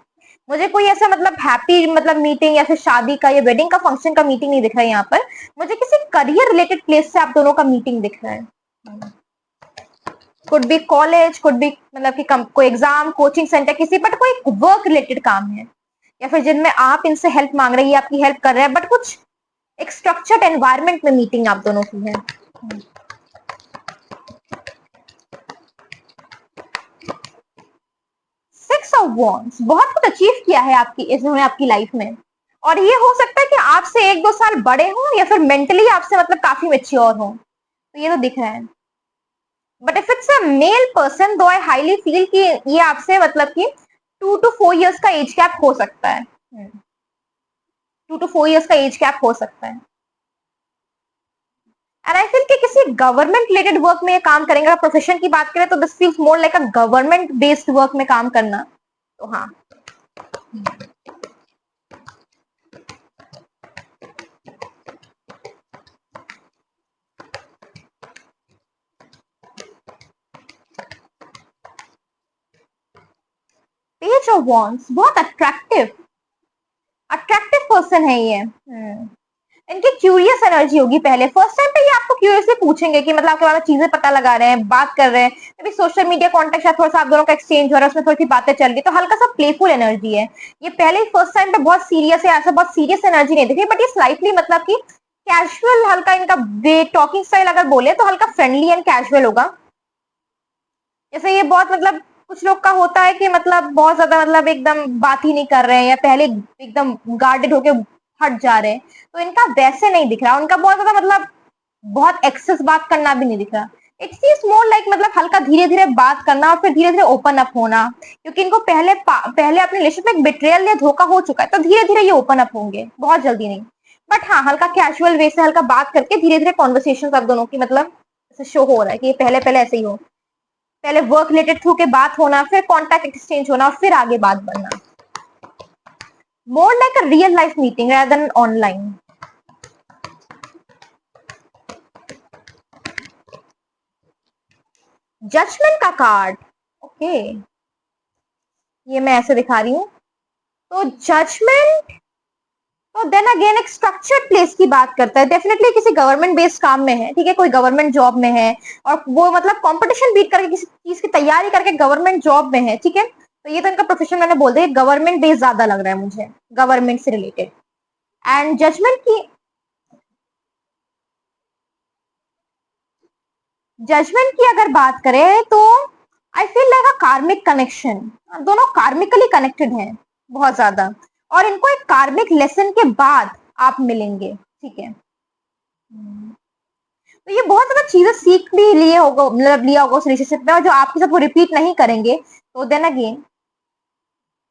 [SPEAKER 1] मुझे कोई ऐसा मतलब हैप्पी मतलब मीटिंग या फिर शादी का या वेडिंग का फंक्शन का मीटिंग नहीं दिख रहा है यहाँ पर। मुझे किसी करियर रिलेटेड प्लेस से आप दोनों का मीटिंग दिख रहा है। Could be college, could be मतलब कि कोई एग्जाम, कोचिंग सेंटर, किसी बट कोई वर्क रिलेटेड काम है, या फिर जिनमें आप इनसे हेल्प मांग रहे हैं, आपकी हेल्प कर रहे हैं, बट कुछ एक स्ट्रक्चर्ड एनवायरनमेंट में मीटिंग आप दोनों की है। सिक्स ऑफ वॉन्ड्स, बहुत कुछ अचीव किया है आपकी इसने आपकी लाइफ में, और ये हो सकता है कि आपसे 1-2 साल बड़े हो या फिर मेंटली आपसे मतलब काफी मेच्योर हो, तो ये तो दिख रहा है। But if it's a male person, दो आई हाईली फील कि ये आपसे मतलब कि 2 to 4 years का एज गैप हो सकता है। 2 to 4 years का एज गैप हो सकता है। एंड आई फील कि किसी गवर्नमेंट रिलेटेड वर्क में ये काम करेंगे। अगर प्रोफेशन की बात करें तो this feels more like a government based work में काम करना, तो हाँ। पेज ऑफ वॉन्ड्स, बहुत अट्रैक्टिव अट्रैक्टिव पर्सन है ये। इनकी क्यूरियस एनर्जी होगी। पहले फर्स्ट टाइम पे ये आपको क्यूरियसली पूछेंगे कि मतलब आपके बारे में चीजें पता लगा रहे हैं, बात कर रहे हैं, अभी सोशल मीडिया कॉन्टेक्ट थोड़ा सा आप दोनों का एक्सचेंज हो रहा है, उसमें थोड़ी सी बातें चल रही, तो हल्का सा प्लेफुल एनर्जी है। ये पहले ही फर्स्ट टाइम पे बहुत सीरियस है, ऐसा बहुत सीरियस एनर्जी नहीं दिख रही, बट ये स्लाइटली मतलब कि कैजुअल, हल्का इनका वे टॉकिंग स्टाइल अगर बोले तो हल्का फ्रेंडली एंड कैजुअल होगा। जैसे ये बहुत मतलब कुछ लोग का होता है कि मतलब बहुत ज्यादा मतलब एकदम बात ही नहीं कर रहे हैं, या पहले एकदम गार्डेड होके हट जा रहे हैं, तो इनका वैसे नहीं दिख रहा। उनका बहुत ज्यादा मतलब बहुत एक्सेस बात करना भी नहीं दिख रहा। इट्स इज मोर लाइक मतलब हल्का धीरे धीरे बात करना और फिर धीरे धीरे ओपन अप होना, क्योंकि इनको पहले अपने रिलेशन में एक बिट्रेयल या धोखा हो चुका है, तो धीरे धीरे ये ओपन अप होंगे, बहुत जल्दी नहीं। बट हाँ, हल्का कैजुअल वे से हल्का बात करके धीरे धीरे कॉन्वर्सेशन आप दोनों की मतलब शो हो रहा है कि ये पहले पहले ऐसे ही हो। पहले वर्क रिलेटेड थ्रू के बात होना, फिर कॉन्टैक्ट एक्सचेंज होना और फिर आगे बात बढ़ना। More like a real life meeting rather than online. Judgement का कार्ड, ओके, ये मैं ऐसे दिखा रही हूँ। तो जजमेंट तो देन अगेन एक स्ट्रक्चर्ड प्लेस की बात करता है, डेफिनेटली किसी गवर्नमेंट बेस्ड काम में है, ठीक है, कोई गवर्नमेंट जॉब में है और वो मतलब कंपटीशन बीट करके किसी चीज की तैयारी करके गवर्नमेंट जॉब में है, ठीक है। तो ये तो इनका प्रोफेशन मैंने बोल दिया, गवर्नमेंट बेस्ड ज्यादा लग रहा है मुझे, गवर्नमेंट से रिलेटेड। एंड जजमेंट की अगर बात करें तो I feel like a karmic connection, दोनों कार्मिकली कनेक्टेड हैं बहुत ज्यादा, और इनको एक कार्मिक लेसन के बाद आप मिलेंगे, ठीक है। तो ये बहुत ज्यादा चीजें सीख भी लिए होगा, मतलब लिया होगा उस रिलेशनशिप में, और जो आपके साथ वो रिपीट नहीं करेंगे, तो देन अगेन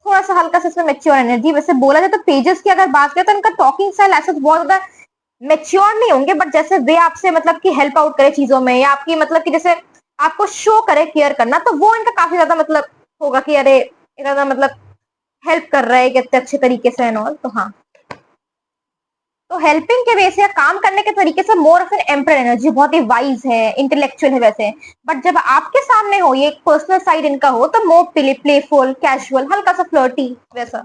[SPEAKER 1] थोड़ा सा हल्का सा इसमें मेच्योर एनर्जी। वैसे बोला जाए तो पेजेस की अगर बात करें तो इनका टॉकिंग स्टाइल ऐसा बहुत ज्यादा मेच्योर नहीं होंगे, बट जैसे वे आपसे मतलब कि हेल्प आउट करे चीजों में, या आपकी मतलब कि जैसे आपको शो करे केयर करना, तो वो इनका काफी ज्यादा मतलब होगा कि अरे इतना मतलब हेल्प कर रहा है कितने अच्छे तरीके से एंड ऑल, तो हाँ। तो हेल्पिंग के बेस या काम करने के तरीके से more of an empower energy, बहुत ही वाइज है, इंटेलेक्चुअल है वैसे। बट जब आपके सामने हो, ये एक पर्सनल साइड इनका हो, तो मोर प्लेफुल, कैजुअल, हल्का सा फ्लर्टी वैसा।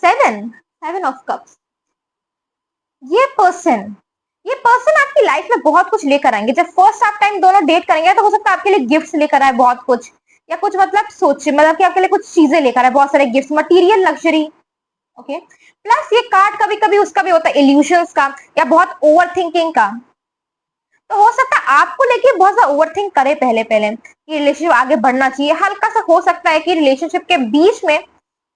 [SPEAKER 1] सेवन सेवन ऑफ कप्स, ये पर्सन ये पर्सन आपकी लाइफ में बहुत कुछ लेकर आएंगे। जब फर्स्ट आप टाइम दोनों डेट करेंगे तो हो सकता है आपके लिए गिफ्ट्स लेकर आए बहुत कुछ, या कुछ मतलब सोचे मतलब कि आपके लिए कुछ चीजें लेकर आए, बहुत सारे gifts, material, luxury, okay. Plus ये कार्ड कभी कभी उसका भी होता है इल्यूशंस का, या बहुत ओवर थिंकिंग का। तो हो सकता है आपको लेके बहुत ज्यादा ओवर थिंक करे पहले पहले कि रिलेशनशिप आगे बढ़ना चाहिए। हल्का सा हो सकता है कि रिलेशनशिप के बीच में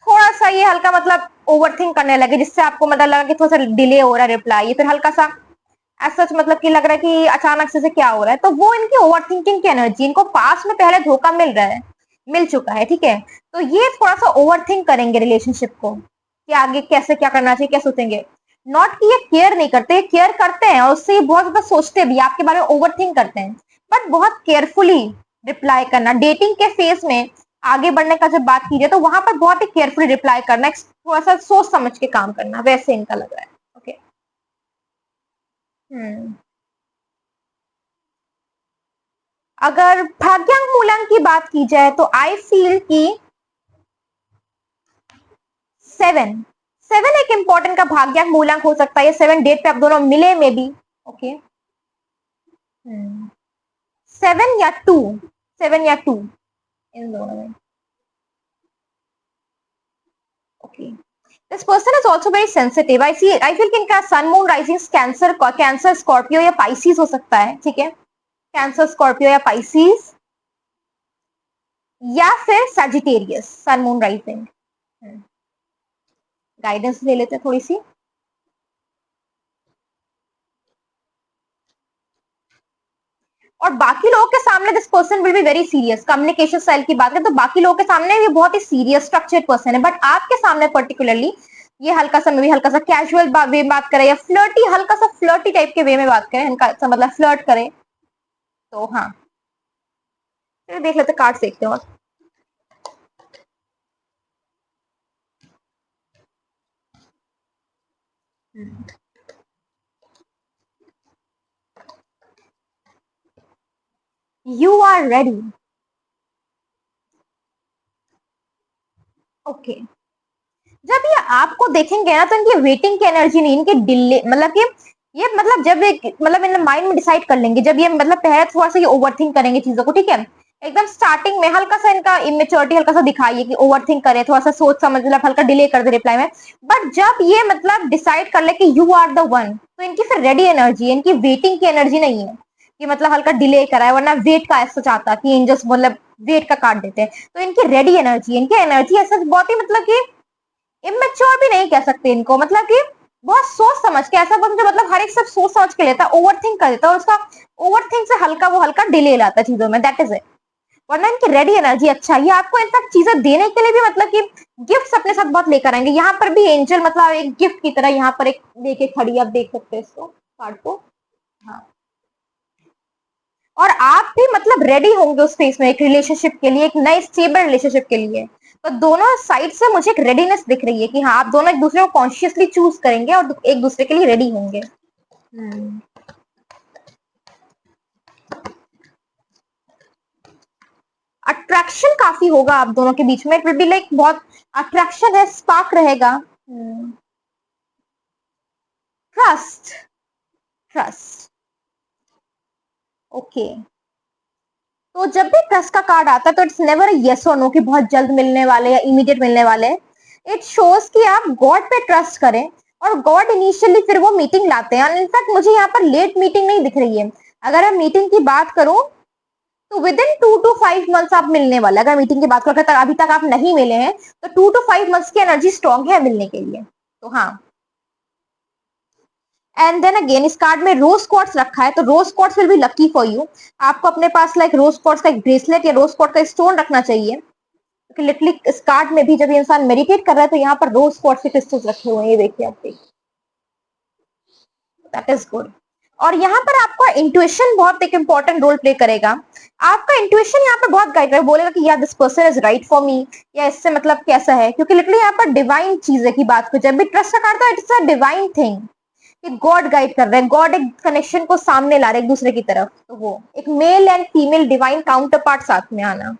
[SPEAKER 1] थोड़ा सा ये हल्का मतलब ओवरथिंक करने लगे, जिससे आपको मतलब लगा कि थोड़ा सा डिले हो रहा है रिप्लाई, फिर हल्का सा सच मतलब कि लग रहा है कि अचानक से क्या हो रहा है, तो वो इनकी ओवर थिंकिंग की एनर्जी, इनको पास में पहले धोखा मिल रहा है, मिल चुका है, ठीक है, तो ये थोड़ा सा ओवर थिंक करेंगे रिलेशनशिप को कि आगे कैसे क्या करना चाहिए, क्या सोचेंगे। नॉट कि ये केयर नहीं करते, केयर करते हैं और उससे ये बहुत ज्यादा सोचते भी, आपके बारे में ओवर थिंक करते हैं, बट बहुत केयरफुली रिप्लाई करना। डेटिंग के फेज में आगे बढ़ने का जब बात कीजिए तो वहां पर बहुत ही केयरफुली रिप्लाई करना, थोड़ा सा सोच समझ के काम करना, वैसे इनका लग रहा है। ओके। हम्म। अगर भाग्यांक मूलांक की बात की जाए तो आई फील कि 7, 7 एक इंपॉर्टेंट का भाग्यांक मूलांक हो सकता है, ये 7 डेट पे आप दोनों मिले में भी। ओके। 7 या 2, 7 या 2 इन दोनों में। Okay. This person is also very sensitive, I feel कि इनका sun moon rising Cancer Scorpio या पाइसिस हो सकता है, ठीक है, कैंसर स्कॉर्पियो या पाइसिस, या फिर Sagittarius sun moon rising. Guidance ले लेते हैं थोड़ी सी। और बाकी लोगों के सामने this person will be very serious, communication style की बात करें तो बाकी लोगों के सामने ये बहुत ही सीरियस स्ट्रक्चर्ड पर्सन है, बट आपके सामने पर्टिकुलरली ये हल्का सा, मे भी हल्का सा कैजुअल वे में बात करे, या फ्लर्टी, हल्का सा फ्लर्टी टाइप के वे में बात करें, हल्का सा मतलब फ्लर्ट करे, तो हाँ। फिर देख लेते, कार्ड देखते हो। You are ready. ओके। जब ये आपको देखेंगे ना तो इनकी वेटिंग की एनर्जी नहीं, इनकी डिले, मतलब कि ये मतलब जब एक मतलब इन माइंड में डिसाइड कर लेंगे, जब ये मतलब पहले थोड़ा सा ये ओवरथिंक करेंगे चीजों को, ठीक है, एकदम स्टार्टिंग में हल्का सा इनका इमेच्योरिटी हल्का सा दिखाइए कि ओवरथिंक करे, थोड़ा सा सोच समझ, मतलब हल्का डिले कर दे रिप्लाई में, बट जब ये मतलब डिसाइड कर ले कि यू आर द वन, तो इनकी फिर रेडी एनर्जी है, इनकी वेटिंग की एनर्जी नहीं है कि मतलब हल्का डिले करा है, वरना वेट का ऐसा चाहता कि एंजल्स मतलब वेट का काट देते हैं, तो इनकी रेडी एनर्जी है, इनकी एनर्जी ऐसा बहुत ही मतलब कि इमेच्योर भी नहीं कह सकते इनको, मतलब कि बहुत सोच समझ के, ऐसा बंदा जो मतलब हर एक सब सोच समझ के लेता है, ओवरथिंक कर देता है, और उसका ओवरथिंक से हल्का वो हल्का डिले लाता है चीजों में, दैट इज इट। वरना इनकी रेडी एनर्जी अच्छा है, ये आपको इनफैक्ट चीजें देने के लिए भी मतलब कि गिफ्ट्स अपने साथ बहुत लेकर आएंगे, यहाँ पर भी एंजल मतलब एक गिफ्ट की तरह यहाँ पर एक लेके खड़ी, आप देख सकते हैं इसको, कार्ड को। हाँ। और आप भी मतलब रेडी होंगे उस फेस में, एक रिलेशनशिप के लिए, एक नए स्टेबल रिलेशनशिप के लिए, तो दोनों साइड से मुझे एक रेडीनेस दिख रही है कि हाँ आप दोनों एक दूसरे को कॉन्शियसली चूज करेंगे और एक दूसरे के लिए रेडी होंगे। अट्रैक्शन काफी होगा आप दोनों के बीच में, इट विल बी लाइक बहुत अट्रैक्शन है, स्पार्क रहेगा। Trust, trust. ओके। तो जब भी ट्रस्ट का कार्ड आता है तो इट्स नेवर यस और नो कि बहुत जल्द मिलने वाले या इमीडिएट मिलने वाले। इट शोज कि आप गॉड पे ट्रस्ट करें, और गॉड इनिशियली फिर वो मीटिंग लाते हैं, इनफैक्ट मुझे यहाँ पर लेट मीटिंग नहीं दिख रही है। अगर मैं मीटिंग की बात करूं तो विद इन 2 to 5 मंथ्स आप मिलने वाले, अगर मीटिंग की बात करो, अभी तक आप नहीं मिले हैं तो 2 to 5 मंथ्स की एनर्जी स्ट्रॉन्ग है मिलने के लिए, तो हाँ। एंड देन अगेन इस कार्ड में रोज क्वार्ट्स रखा है, तो rose quartz will be lucky for you. आपको अपने पास लाइक रोज क्वार्ट्स का एक ब्रेसलेट या रोज क्वार्ट्स का स्टोन रखना चाहिए, क्योंकि लिटरली इस कार्ड में भी जब ये इंसान मेडिटेट कर रहा है तो यहाँ पर रोज क्वार्ट्स के क्रिस्टल्स रखे हुए हैं, ये देखिए आप, देखिए, दैट इज गुड। और यहाँ पर आपका इंट्यूशन बहुत एक इंपॉर्टेंट रोल प्ले करेगा। आपका इंट्यूशन यहाँ पर बहुत गाइड करेगा, बोलेगा कि या this person is right for me, या इससे मतलब कैसा है, क्योंकि लिटरली यहाँ पर डिवाइन चीज है की बात को, जब भी ट्रस्ट का कार्ड था इट्स अ डिवाइन थिंग कि गॉड गाइड कर रहे हैं, गॉड एक कनेक्शन को सामने ला रहे एक दूसरे की तरफ, तो वो एक male and female divine counter part साथ में आना।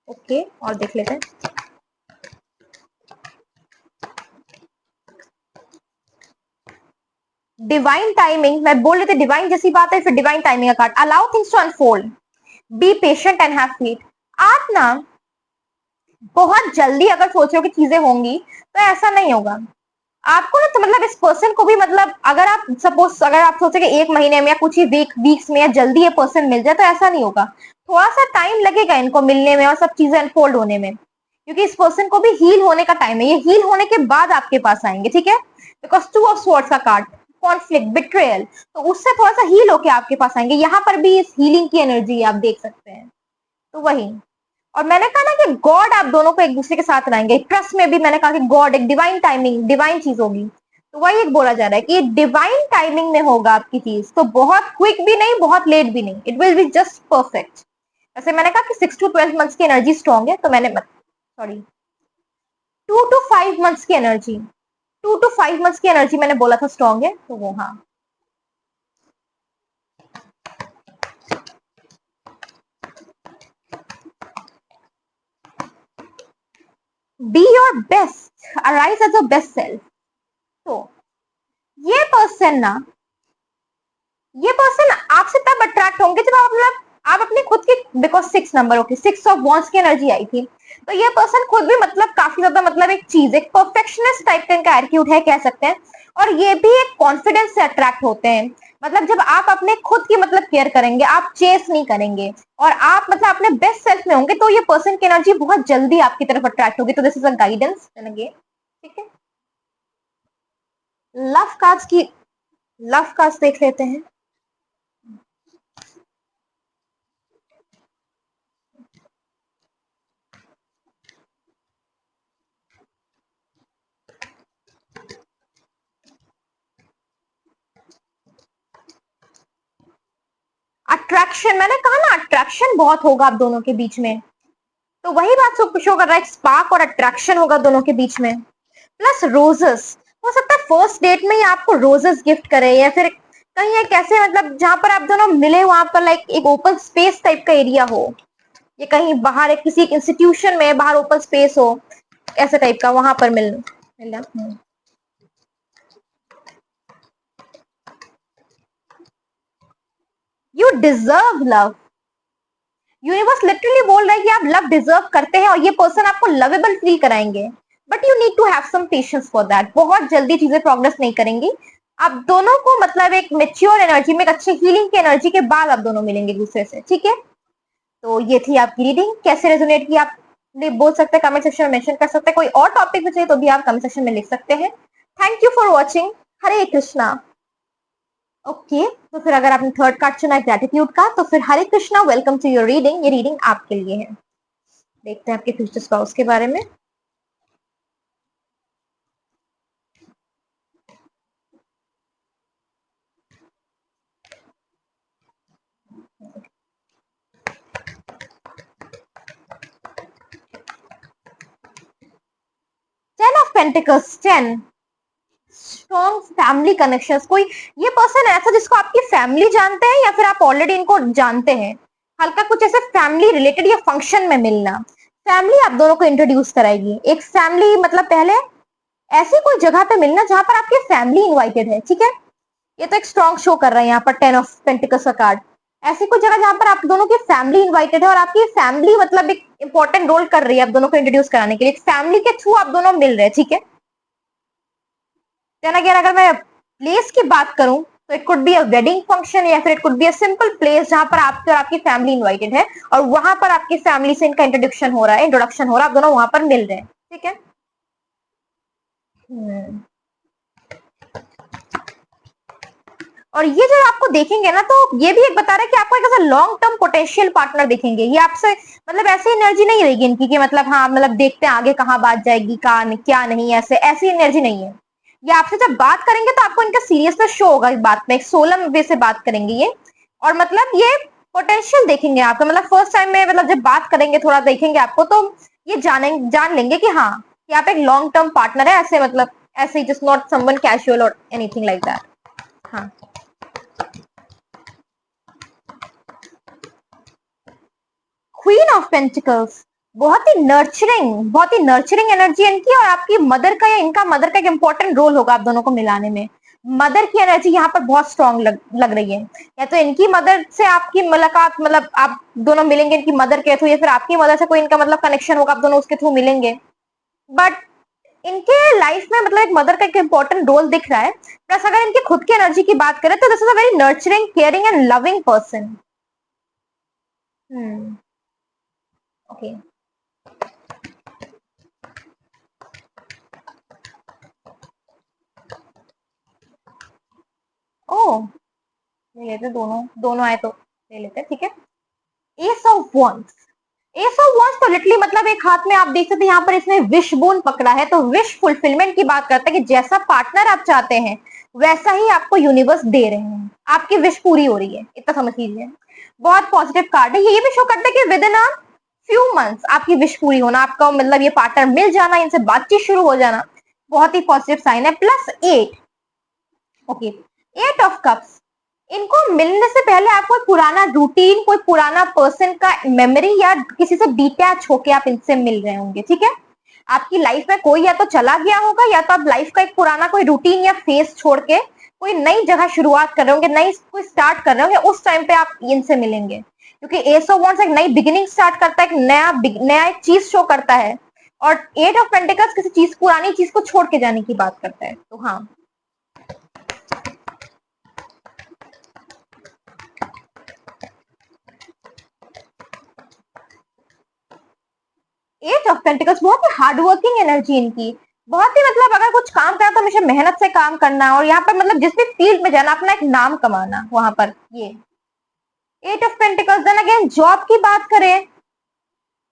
[SPEAKER 1] ओके, और देख लेते हैं। डिवाइन टाइमिंग, मैं बोल रही थी डिवाइन जैसी बात है, फिर डिवाइन टाइमिंग का card, allow things to unfold, be patient and have faith. आप ना बहुत जल्दी अगर सोच रहे हो कि चीजें होंगी तो ऐसा नहीं होगा, आपको ना तो मतलब इस पर्सन को भी मतलब अगर आप सपोज अगर आप सोचे कि 1 महीने में या कुछ ही वीक्स में या जल्दी ये पर्सन मिल जाए, तो ऐसा नहीं होगा। थोड़ा सा टाइम लगेगा इनको मिलने में और सब चीजें अनफोल्ड होने में, क्योंकि इस पर्सन को भी हील होने का टाइम है। ये हील होने के बाद आपके पास आएंगे, ठीक है। बिकॉज 2 ऑफ स्वॉर्ड्स का कार्ड, कॉन्फ्लिक्ट, बिट्रेयल, तो उससे थोड़ा सा हील होके आपके पास आएंगे। यहाँ पर भी इस हीलिंग की एनर्जी आप देख सकते हैं। तो वही, और मैंने कहा ना कि गॉड आप दोनों को एक दूसरे के साथ लाएंगे। ट्रस्ट में भी मैंने कहा कि गॉड एक डिवाइन टाइमिंग, डिवाइन चीज होगी। तो वही एक बोला जा रहा है कि डिवाइन टाइमिंग में होगा आपकी चीज, तो बहुत क्विक भी नहीं, बहुत लेट भी नहीं, it will be just perfect. वैसे मैंने कहा कि 6 to 12 मंथ्स की एनर्जी स्ट्रॉन्ग है, तो मैंने सॉरी 2 to 5 मंथ्स की एनर्जी, 2 to 5 मंथ्स की एनर्जी मैंने बोला था स्ट्रॉन्ग है, तो वो हाँ। Be your best, arise as a best self. तो ये पर्सन ना, ये पर्सन आपसे तब अट्रैक्ट होंगे जब आप मतलब आप अपने खुद की, because 6 number, okay, 6 of wands की एनर्जी आई थी, तो ये पर्सन खुद भी मतलब काफी ज्यादा मतलब एक चीज, एक परफेक्शनिस्ट टाइप का इनका एटीट्यूड है, कह सकते हैं। और ये भी एक कॉन्फिडेंस से अट्रैक्ट होते हैं। मतलब जब आप अपने खुद की मतलब केयर करेंगे, आप चेस नहीं करेंगे और आप मतलब अपने बेस्ट सेल्फ में होंगे, तो ये पर्सन की एनर्जी बहुत जल्दी आपकी तरफ अट्रैक्ट होगी। तो दिस इज अ गाइडेंस, ठीक है। लव कार्ड्स की, लव कार्ड्स देख लेते हैं। अट्रैक्शन, मैंने कहा ना अट्रैक्शन बहुत होगा आप दोनों के बीच में, तो वही बात शो कर रहा है, स्पार्क और अट्रैक्शन होगा दोनों के बीच में। प्लस रोजेस, हो सकता है फर्स्ट डेट में ही आपको रोजेस गिफ्ट करे, या फिर कहीं एक ऐसे मतलब जहां पर आप दोनों मिले, वहां पर लाइक एक ओपन स्पेस टाइप का एरिया हो, या कहीं बाहर एक किसी इंस्टीट्यूशन में बाहर ओपन स्पेस हो, ऐसे टाइप का, वहां पर मिलना। You deserve love, universe literally बोल रहा है कि आप लव डिजर्व करते हैं और ये पर्सन आपको लवेबल फील कराएंगे। But you need to have some patience for that. बहुत जल्दी चीजें प्रोग्रेस नहीं करेंगी। आप दोनों को मतलब एक मेच्योर एनर्जी में, एक अच्छे हीलिंग की एनर्जी के बाद आप दोनों मिलेंगे एक दूसरे से, ठीक है। तो ये थी आपकी रीडिंग, कैसे रेजोनेट की आप बोल सकते हैं, कमेंट सेक्शन में मेंशन कर सकते हैं। कोई और टॉपिक में चाहिए तो भी आप कमेंट सेक्शन में लिख सकते हैं। Thank you for watching. Hare Krishna. Okay, तो फिर अगर आपने थर्ड कार्ड चुना है ग्रेटिट्यूड का, तो फिर Hare Krishna, welcome to your reading. ये रीडिंग आपके लिए है। देखते हैं आपके फ्यूचर स्पाउस के बारे में। Ten of pentacles, 10, strong family connections. कोई ये पर्सन ऐसा जिसको आपकी फैमिली जानते हैं, या फिर आप ऑलरेडी इनको जानते हैं। हल्का कुछ ऐसे फैमिली रिलेटेड या फंक्शन में मिलना, फैमिली आप दोनों को इंट्रोड्यूस कराएगी। एक फैमिली मतलब पहले ऐसी कोई जगह पे मिलना जहां पर आपकी फैमिली इन्वाइटेड है, ठीक है। ये तो एक स्ट्रॉन्ग शो कर रहा है यहाँ पर 10 ऑफ पेंटिकल्स का कार्ड। ऐसी कोई जगह जहां पर आप दोनों की फैमिली इन्वाइटेड है और आपकी फैमिली मतलब एक इंपॉर्टेंट रोल कर रही है आप दोनों को इंट्रोड्यूस कराने के लिए। फैमिली के थ्रू आप दोनों मिल रहे हैं, ठीक है। देन अगेन अगर मैं प्लेस की बात करूं, तो it could be a wedding function, या फिर it could be a simple place जहां पर आपके और आपकी फैमिली इन्वाइटेड है, और वहां पर आपकी फैमिली से इनका इंट्रोडक्शन हो रहा है, आप दोनों वहां पर मिल रहे हैं, ठीक है। और ये जो आपको देखेंगे ना, तो ये भी एक बता रहा है कि आपको एक ऐसा लॉन्ग टर्म पोटेंशियल पार्टनर दिखेंगे। ये आपसे मतलब ऐसी एनर्जी नहीं रहेगी इनकी कि मतलब हाँ मतलब देखते हैं आगे कहाँ बात जाएगी, क्या नहीं, ऐसे ऐसी एनर्जी नहीं है। ये आपसे जब बात करेंगे तो आपको इनका सीरियसनेस शो होगा इस बात में, एक सोलम वे से बात करेंगे ये। और मतलब ये पोटेंशियल देखेंगे आपका, मतलब फर्स्ट टाइम में मतलब जब बात करेंगे थोड़ा देखेंगे आपको, तो ये जान लेंगे कि हाँ कि आप एक लॉन्ग टर्म पार्टनर है, ऐसे मतलब ऐसे जस्ट नॉट समवन कैजुअल और एनीथिंग लाइक दैट। हाँ, क्वीन ऑफ पेंटिकल्स, बहुत ही नर्चरिंग एनर्जी है इनकी, और आपकी मदर का या इनका मदर का एक इंपॉर्टेंट रोल होगा आप दोनों को मिलाने में। मदर की एनर्जी यहाँ पर बहुत स्ट्रांग लग रही है। या तो इनकी मदर से आपकी मुलाकात, मतलब आप दोनों मिलेंगे इनकी मदर के थ्रू, या फिर आपकी मदर से कोई इनका मतलब कनेक्शन होगा, आप दोनों उसके थ्रू मिलेंगे। बट इनके लाइफ में मतलब एक मदर का एक इंपॉर्टेंट रोल दिख रहा है। प्लस अगर इनकी खुद की एनर्जी की बात करें तो this is a very nurturing, caring and loving person. Okay, ओ ले लेते, दोनों दोनों आए तो ले लेते, ठीक है। S of wands, S of wands तो लिटरली मतलब एक हाथ में आप देख सकते हैं यहाँ पर इसने विश बोन पकड़ा है, तो विश फुलफिलमेंट की बात करते हैं कि जैसा पार्टनर आप चाहते हैं वैसा ही आपको यूनिवर्स दे रहे हैं, आपकी विश पूरी हो रही है, इतना समझ लीजिए। बहुत पॉजिटिव कार्ड है, ये भी शो करता है कि with in a few months आपकी विश पूरी होना, आपका मतलब ये पार्टनर मिल जाना, इनसे बातचीत शुरू हो जाना, बहुत ही पॉजिटिव साइन है। प्लस 8, ओके, 8 ऑफ कप्स, इनको मिलने से पहले आप कोई पुराना रूटीन, कोई पुराना पर्सन का मेमोरी या किसी से डिटैच होके आप इनसे मिल रहे होंगे, ठीक है। आपकी लाइफ में कोई या तो चला गया होगा या तो आप लाइफ का एक पुराना कोई रूटीन या फेस छोड़ के कोई नई जगह शुरुआत कर रहे होंगे, नई कोई स्टार्ट कर रहे होंगे, उस टाइम पे आप इनसे मिलेंगे, क्योंकि एस ऑफ वॉन्ड्स एक नई बिगिनिंग स्टार्ट करता है, एक नया एक चीज शो करता है, और 8 ऑफ पेंटिकल्स किसी चीज, पुरानी चीज को छोड़ के जाने की बात करता है, तो हाँ। एट ऑफ पेंटिकल्स बहुत ही हार्डवर्किंग एनर्जी इनकी, बहुत ही मतलब अगर कुछ काम करना तो हमेशा मेहनत से काम करना, और यहाँ पर मतलब जिस भी फील्ड में जाना अपना एक नाम कमाना वहां पर, ये 8 of pentacles. Then again job की बात करें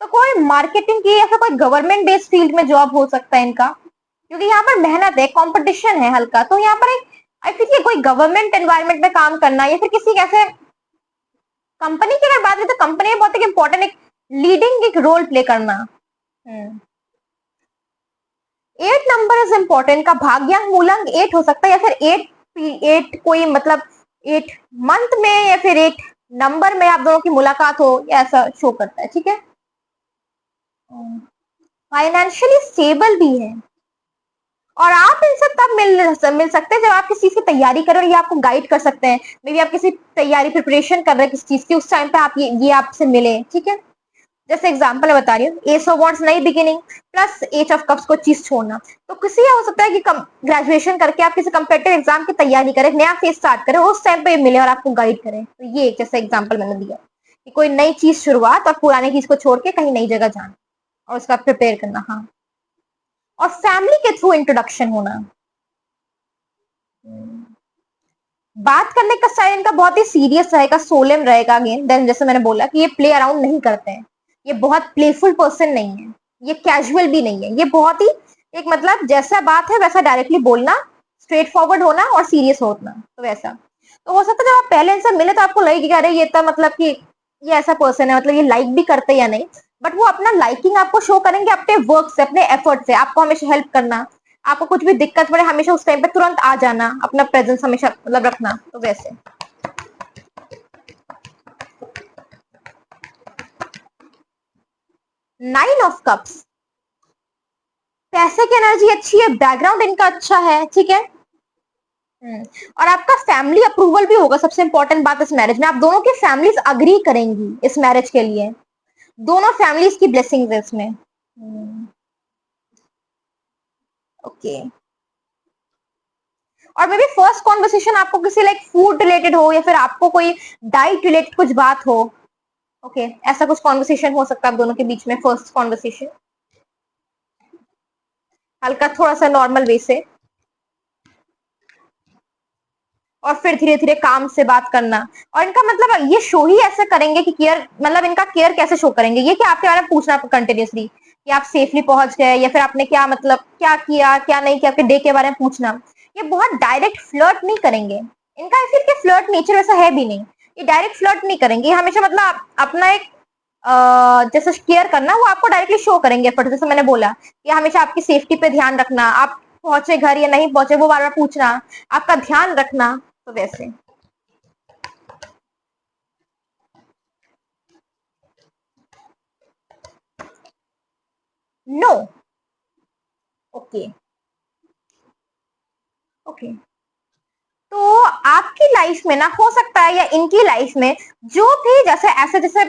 [SPEAKER 1] तो कोई मार्केटिंग की या फिर कोई गवर्नमेंट बेस्ड फील्ड में जॉब हो सकता है इनका, क्योंकि यहाँ पर मेहनत है, कंपटीशन है हल्का, तो यहाँ पर एक आई फील कोई गवर्नमेंट एनवायरमेंट में काम करना या फिर किसी ऐसे कंपनी की अगर बात करें तो कंपनी में बहुत एक इंपॉर्टेंट एक लीडिंग एक रोल प्ले करना। 8 नंबर इज इंपॉर्टेंट, का भाग्यांक मूलांक 8 हो सकता है, या फिर 8 कोई मतलब 8 मंथ में या फिर 8 नंबर में आप दोनों की मुलाकात हो, ऐसा शो करता है, ठीक है। फाइनेंशियली स्टेबल भी है, और आप इनसे तब मिल सकते हैं जब आप किसी चीज की तैयारी करें और ये आपको गाइड कर सकते हैं, मे बी आप किसी तैयारी प्रिपरेशन कर रहे हैं किसी चीज की, उस टाइम पे आप ये आपसे मिले, ठीक है। जैसे एग्जांपल मैं बता रही हूँ, एस ऑफ वॉन्ड्स नई beginning plus eight of cups को चीज छोड़ना, तो किसी हो सकता है कि ग्रेजुएशन करके आप किसी कंपेटिटिव एग्जाम की तैयारी करें, नया फेज स्टार्ट करें, उस टाइम पे मिले और आपको गाइड करें, तो ये एक जैसा एग्जाम्पल मैंने दिया कि कोई नई चीज शुरुआत और पुरानी चीज को छोड़ के कहीं नई जगह जाना और उसका प्रिपेयर करना, हाँ। और फैमिली के थ्रू इंट्रोडक्शन होना, बात करने का स्टाइल इनका बहुत ही सीरियस रहेगा, सोलेम रहेगा। अगेन देन जैसे मैंने बोला कि ये प्ले अराउंड नहीं करते हैं, ये बहुत प्लेफुल पर्सन नहीं है, ये कैजुअल भी नहीं है, ये बहुत ही एक मतलब जैसा बात है वैसा डायरेक्टली बोलना, स्ट्रेट फॉरवर्ड होना और सीरियस होना, तो वैसा। तो हो सकता है जब आप पहले इनसे मिले तो आपको लगे कि अरे ये तो मतलब कि ये ऐसा पर्सन है, मतलब ये लाइक भी करते या नहीं, बट वो अपना लाइकिंग आपको शो करेंगे अपने वर्क से, अपने एफर्ट से, आपको हमेशा हेल्प करना, आपको कुछ भी दिक्कत पड़े हमेशा उस टाइम पे तुरंत आ जाना, अपना प्रेजेंस हमेशा मतलब रखना, तो वैसे। नाइन ऑफ कप्स, पैसे की एनर्जी अच्छी है, बैकग्राउंड इनका अच्छा है, ठीक है। और आपका फैमिली अप्रूवल भी होगा, सबसे इंपॉर्टेंट बात इस मैरिज में, आप दोनों की फैमिलीज अग्री करेंगी इस मैरिज के लिए, दोनों फैमिलीज की ब्लेसिंग्स है इसमें। ओके, और मे बी फर्स्ट कॉन्वर्सेशन आपको किसी लाइक फूड रिलेटेड हो या फिर आपको कोई डाइट रिलेटेड कुछ बात हो, ओके ऐसा कुछ कॉन्वर्सेशन हो सकता है आप दोनों के बीच में, फर्स्ट कॉन्वर्सेशन हल्का थोड़ा सा नॉर्मल वे से, और फिर धीरे धीरे काम से बात करना। और इनका मतलब ये शो ही ऐसे करेंगे कि केयर, मतलब इनका केयर कैसे शो करेंगे, ये कि आपके बारे में पूछना कंटिन्यूसली कि आप सेफली पहुंच गए या फिर आपने क्या मतलब क्या किया क्या नहीं किया, आपके डे के बारे में पूछना। ये बहुत डायरेक्ट फ्लर्ट नहीं करेंगे, इनका ऐसे कि फ्लर्ट नेचर वैसा है भी नहीं, ये डायरेक्ट फ्लर्ट नहीं करेंगे, हमेशा मतलब अपना एक जैसे केयर करना वो आपको डायरेक्टली शो करेंगे एफर्ट, जैसे मैंने बोला कि हमेशा आपकी सेफ्टी पे ध्यान रखना, आप पहुंचे घर या नहीं पहुंचे वो बार बार पूछना, आपका ध्यान रखना, तो वैसे। नो, ओके ओके, तो आपकी लाइफ में ना हो सकता है या इनकी लाइफ में जो भी जैसे ऐसे जैसे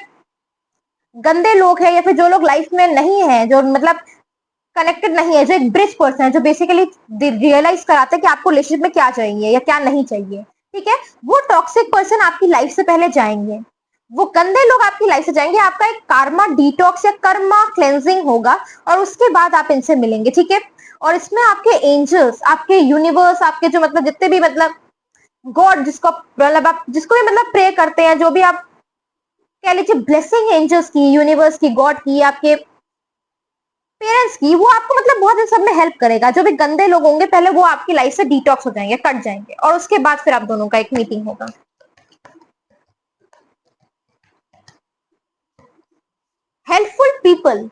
[SPEAKER 1] गंदे लोग हैं या फिर जो लोग लाइफ में नहीं है, जो मतलब कनेक्टेड नहीं है, जो एक ब्रिज पर्सन है, जो बेसिकली रियलाइज कराता है कि आपको रिलेशनशिप में क्या चाहिए या क्या नहीं चाहिए, ठीक है। वो टॉक्सिक पर्सन आपकी लाइफ से पहले जाएंगे, वो गंदे लोग आपकी लाइफ से जाएंगे, आपका एक कार्मा डिटॉक्स या कर्मा क्लेंजिंग होगा और उसके बाद आप इनसे मिलेंगे, ठीक है। और इसमें आपके एंजल्स, आपके यूनिवर्स, आपके जो मतलब जितने भी मतलब गॉड, जिसको मतलब आप जिसको भी मतलब प्रे करते हैं, जो भी आप कह लीजिए ब्लेसिंग एंजल्स की, यूनिवर्स की, गॉड की, आपके पेरेंट्स की, वो आपको मतलब बहुत इन सब में हेल्प करेगा। जो भी गंदे लोग होंगे पहले वो आपकी लाइफ से डिटॉक्स हो जाएंगे, कट जाएंगे, और उसके बाद फिर आप दोनों का एक मीटिंग होगा। हेल्पफुल पीपल,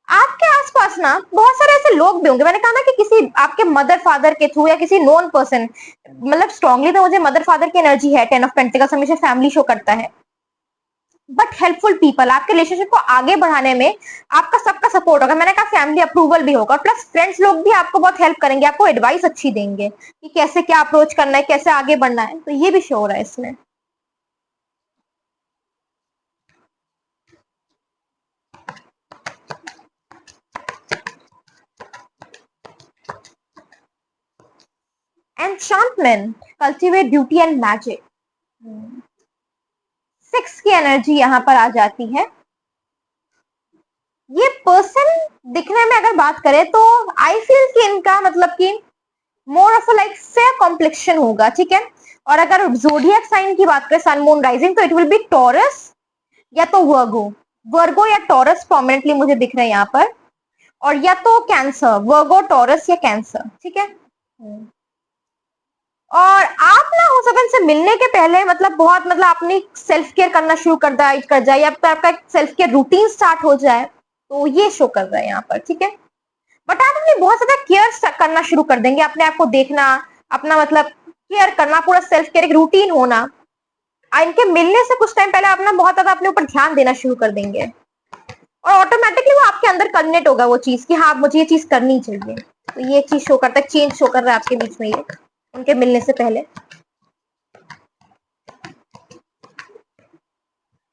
[SPEAKER 1] आपके आसपास ना बहुत सारे ऐसे लोग भी होंगे, मैंने कहा ना कि किसी आपके मदर फादर के थ्रू या किसी नॉन पर्सन, मतलब स्ट्रांगली तो मुझे मदर फादर की एनर्जी है, 10 ऑफ पेंटिकल्स हमेशा फैमिली शो करता है, बट हेल्पफुल पीपल आपके रिलेशनशिप को आगे बढ़ाने में आपका सबका सपोर्ट होगा। मैंने कहा फैमिली अप्रूवल भी होगा, प्लस फ्रेंड्स लोग भी आपको बहुत हेल्प करेंगे, आपको एडवाइस अच्छी देंगे कि कैसे क्या अप्रोच करना है, कैसे आगे बढ़ना है, तो ये भी शो हो रहा है इसमें। Enchantment, cultivate beauty and magic, 6 की एनर्जी यहां पर आ जाती है। ये पर्सन दिखने में अगर बात करें तो आई फील कि इनका मतलब कि more of like fair complexion होगा, ठीक है। और अगर जोडियक साइन की बात करें, सन मून राइजिंग, तो इट विल बी टॉरस या तो वर्गो, वर्गो या टॉरस प्रोमिनेंटली मुझे दिख रहे हैं यहाँ पर, और या तो कैंसर, वर्गो टॉरस या कैंसर, ठीक है। और आप ना हो सके इनसे मिलने के पहले मतलब बहुत मतलब अपनी सेल्फ केयर करना शुरू कर जाए या तो आपका सेल्फ केयर रूटीन स्टार्ट हो जाए, तो ये शो कर रहा है यहाँ पर, ठीक है। बट आप अपनी बहुत ज्यादा केयर करना शुरू कर देंगे, अपने आप को देखना, अपना मतलब केयर करना, पूरा सेल्फ केयर एक रूटीन होना, इनके मिलने से कुछ टाइम पहले आप ना बहुत ज्यादा अपने ऊपर ध्यान देना शुरू कर देंगे, और ऑटोमेटिकली वो आपके अंदर कनेक्ट होगा वो चीज कि हाँ मुझे ये चीज करनी चाहिए। तो ये चीज शो करता है, चेंज शो कर रहा है आपके बीच में ये उनके मिलने से पहले।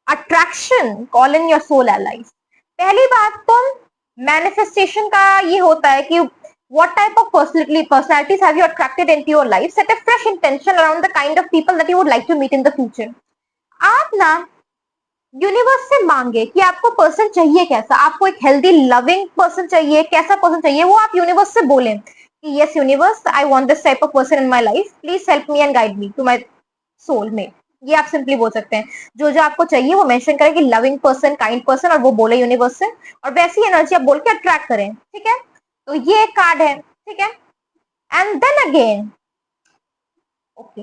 [SPEAKER 1] Attraction, call in your soul allies, पहली बात तो मैनिफेस्टेशन का ये होता है कि what type of personalities have you attracted into your life, set a fresh intention around the kind of people that you would like to meet in the future। आप ना यूनिवर्स से मांगे कि आपको पर्सन चाहिए कैसा, आपको एक हेल्दी लविंग पर्सन चाहिए, कैसा पर्सन चाहिए, वो आप यूनिवर्स से बोलें कि yes universe, I want this type of person in my life, please help me and guide me to my soul mate. ये आप सिंपली बोल सकते हैं, जो जो आपको चाहिए वो मेंशन करें कि लविंग पर्सन, काइंड पर्सन, और वो बोले यूनिवर्स से, और वैसी एनर्जी आप बोल के अट्रैक्ट करें, ठीक है। तो ये एक कार्ड है, ठीक है। एंड देन अगेन ओके,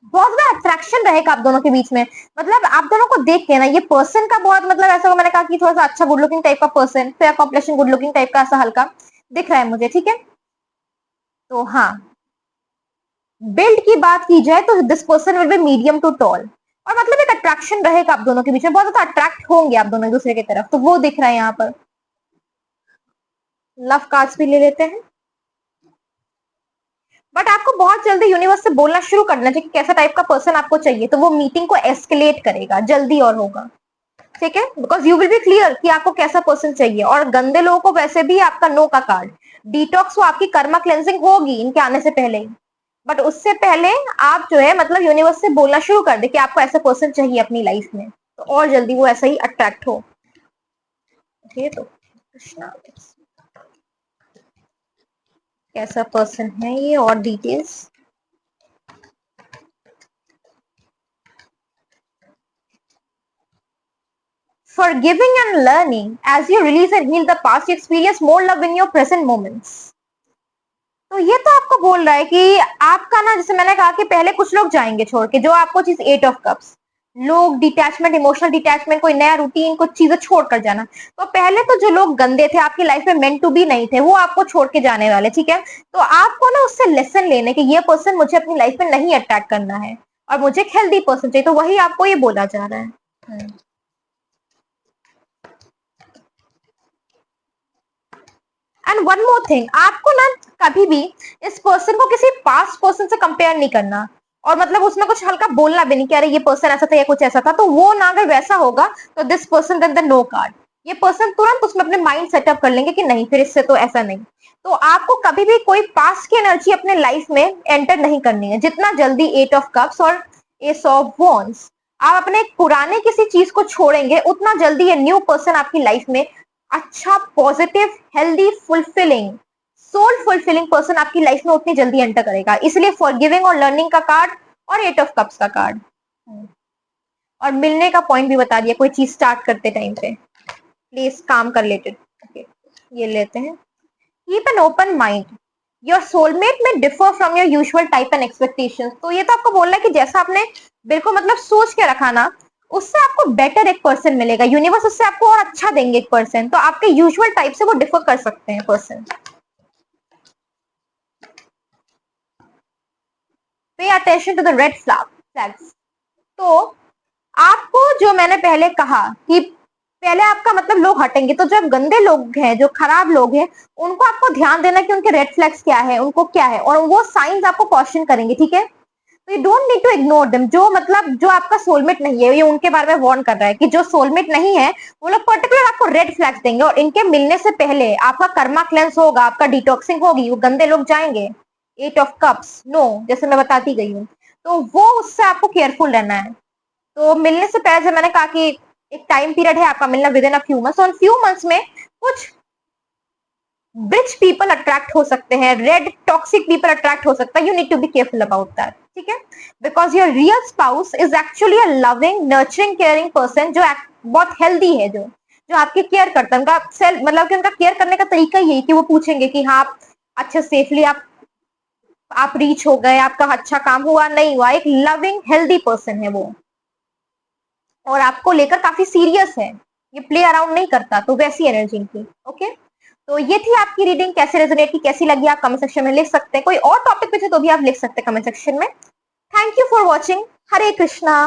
[SPEAKER 1] बहुत ज्यादा अट्रैक्शन रहेगा आप दोनों के बीच में, मतलब आप दोनों को देख के ना ये पर्सन का बहुत मतलब ऐसा, मैंने कहा कि थोड़ा सा अच्छा गुड लुकिंग टाइप का person, fair complexion good looking type का ऐसा हल्का दिख रहा है मुझे, ठीक है। तो हाँ, बिल्ड की बात की जाए तो this person will be medium to tall, और मतलब एक अट्रैक्शन रहेगा आप दोनों के बीच में, बहुत ज्यादा अट्रैक्ट होंगे आप दोनों एक दूसरे की तरफ, तो वो दिख रहा है यहाँ पर। लव कार्ड्स भी ले लेते हैं, बट आपको बहुत जल्दी यूनिवर्स से बोलना शुरू करना चाहिए कि कैसा टाइप का पर्सन आपको चाहिए, तो वो मीटिंग को एस्केलेट करेगा जल्दी और होगा, ठीक है। Because you will be clear कि आपको कैसा पर्सन चाहिए, और गंदे लोगों को वैसे भी आपका नो का कार्ड डिटॉक्स, वो आपकी कर्मा क्लेंजिंग होगी इनके आने से पहले ही, बट उससे पहले आप जो है मतलब यूनिवर्स से बोलना शुरू कर दे कि आपको ऐसा पर्सन चाहिए अपनी लाइफ में, तो और जल्दी वो ऐसा ही अट्रैक्ट हो। ओके, तो कृष्णा कैसा पर्सन है ये, और details. Forgiving and learning, as you release and heal the past, you experience more love in your present moments। तो ये तो आपको बोल रहा है कि आपका ना, जैसे मैंने कहा कि पहले कुछ लोग जाएंगे छोड़ के, जो आपको चीज 8 ऑफ कप्स, लोग डिटैचमेंट, इमोशनल डिटैचमेंट, कोई नया रूटीन, कुछ चीजें छोड़ कर जाना, तो पहले तो जो लोग गंदे थे आपकी लाइफ में, मेंट टू बी नहीं थे, वो आपको छोड़ के जाने वाले, ठीक है। तो आपको ना उससे लेसन लेने कि ये पर्सन मुझे अपनी लाइफ में नहीं अट्रैक्ट करना है, और मुझे एक हेल्दी पर्सन चाहिए, तो वही आपको ये बोला जा रहा है। एंड वन मोर थिंग, आपको ना कभी भी इस पर्सन को किसी पास्ट पर्सन से कंपेयर नहीं करना, और मतलब उसमें कुछ हल्का बोलना भी नहीं कि अरे ये पर्सन ऐसा था या कुछ ऐसा था, तो वो ना अगर वैसा होगा तो this person then the no card, ये पर्सन तुरंत उसमें अपने माइंड सेटअप कर लेंगे कि नहीं, फिर इससे तो ऐसा नहीं। तो आपको कभी भी कोई पास्ट की एनर्जी अपने लाइफ में एंटर नहीं करनी है। जितना जल्दी एट ऑफ कप्स और एस ऑफ वॉन्ड्स आप अपने पुराने किसी चीज को छोड़ेंगे, उतना जल्दी ये न्यू पर्सन आपकी लाइफ में अच्छा, positive, healthy, fulfilling, soul fulfilling person आपकी लाइफ में उतनी जल्दी एंटर करेगा। इसलिए फॉरगिविंग और लर्निंग का कार्ड और एट ऑफ कप्स का कार्ड, और मिलने का पॉइंट भी बता दिया कोई चीज स्टार्ट करते टाइम पे। प्लीज काम कर लेते। ओके, ये लेते हैं। Keep an open mind, your soulmate may differ from your usual type and expectations. तो ये तो आपको बोलना है कि जैसा आपने बिल्कुल मतलब सोच के रखा ना, उससे आपको बेटर एक पर्सन मिलेगा। यूनिवर्स उससे आपको और अच्छा देंगे एक पर्सन, तो आपके यूजुअल टाइप से वो डिफर कर सकते हैं person. Pay attention to the red flags. तो आपको जो मैंने पहले कहा कि पहले आपका मतलब लोग हटेंगे, तो जो गंदे लोग हैं, जो खराब लोग हैं, उनको आपको ध्यान देना कि उनके रेड फ्लैग्स क्या है, उनको क्या है, और वो साइंस आपको क्वेश्चन करेंगे, ठीक है। तो you don't need to ignore them. जो मतलब जो आपका सोलमेट नहीं है, ये उनके बारे में वार्न कर रहा है कि जो सोलमेट नहीं है वो लोग पर्टिकुलर आपको रेड फ्लैग्स देंगे, और इनके मिलने से पहले आपका कर्मा क्लेंस होगा, आपका डिटॉक्सिंग होगी, वो गंदे लोग जाएंगे। एट ऑफ कप्स, नो, जैसे मैं बताती गई हूँ, तो वो उससे आपको केयरफुल रहना है। तो मिलने से पहले जब मैंने कहा कि एक टाइम पीरियड है आपका मिलना with in a few months, और फ्यू मंथ्स में कुछ ब्रिज पीपल अट्रैक्ट हो सकते हैं, रेड टॉक्सिक पीपल अट्रैक्ट हो सकता है। You need to be careful about that, ठीक है। Because your real spouse is actually a loving, nurturing, caring person, जो बहुत हेल्दी है, जो जो आपकी केयर करता है। उनका सेल्फ मतलब कि उनका केयर करने का तरीका यही कि वो पूछेंगे कि हाँ आप अच्छे सेफली आप रीच हो गए, आपका अच्छा काम हुआ नहीं हुआ। एक लविंग हेल्दी पर्सन है वो, और आपको लेकर काफी सीरियस है, ये प्ले अराउंड नहीं करता। तो वैसी एनर्जी इनकी, ओके। तो ये थी आपकी रीडिंग, कैसे रेजोनेट की, कैसी लगी, आप कमेंट सेक्शन में लिख सकते हैं। कोई और टॉपिक पे थे तो भी आप लिख सकते हैं कमेंट सेक्शन में। Thank you for watching. Hare Krishna.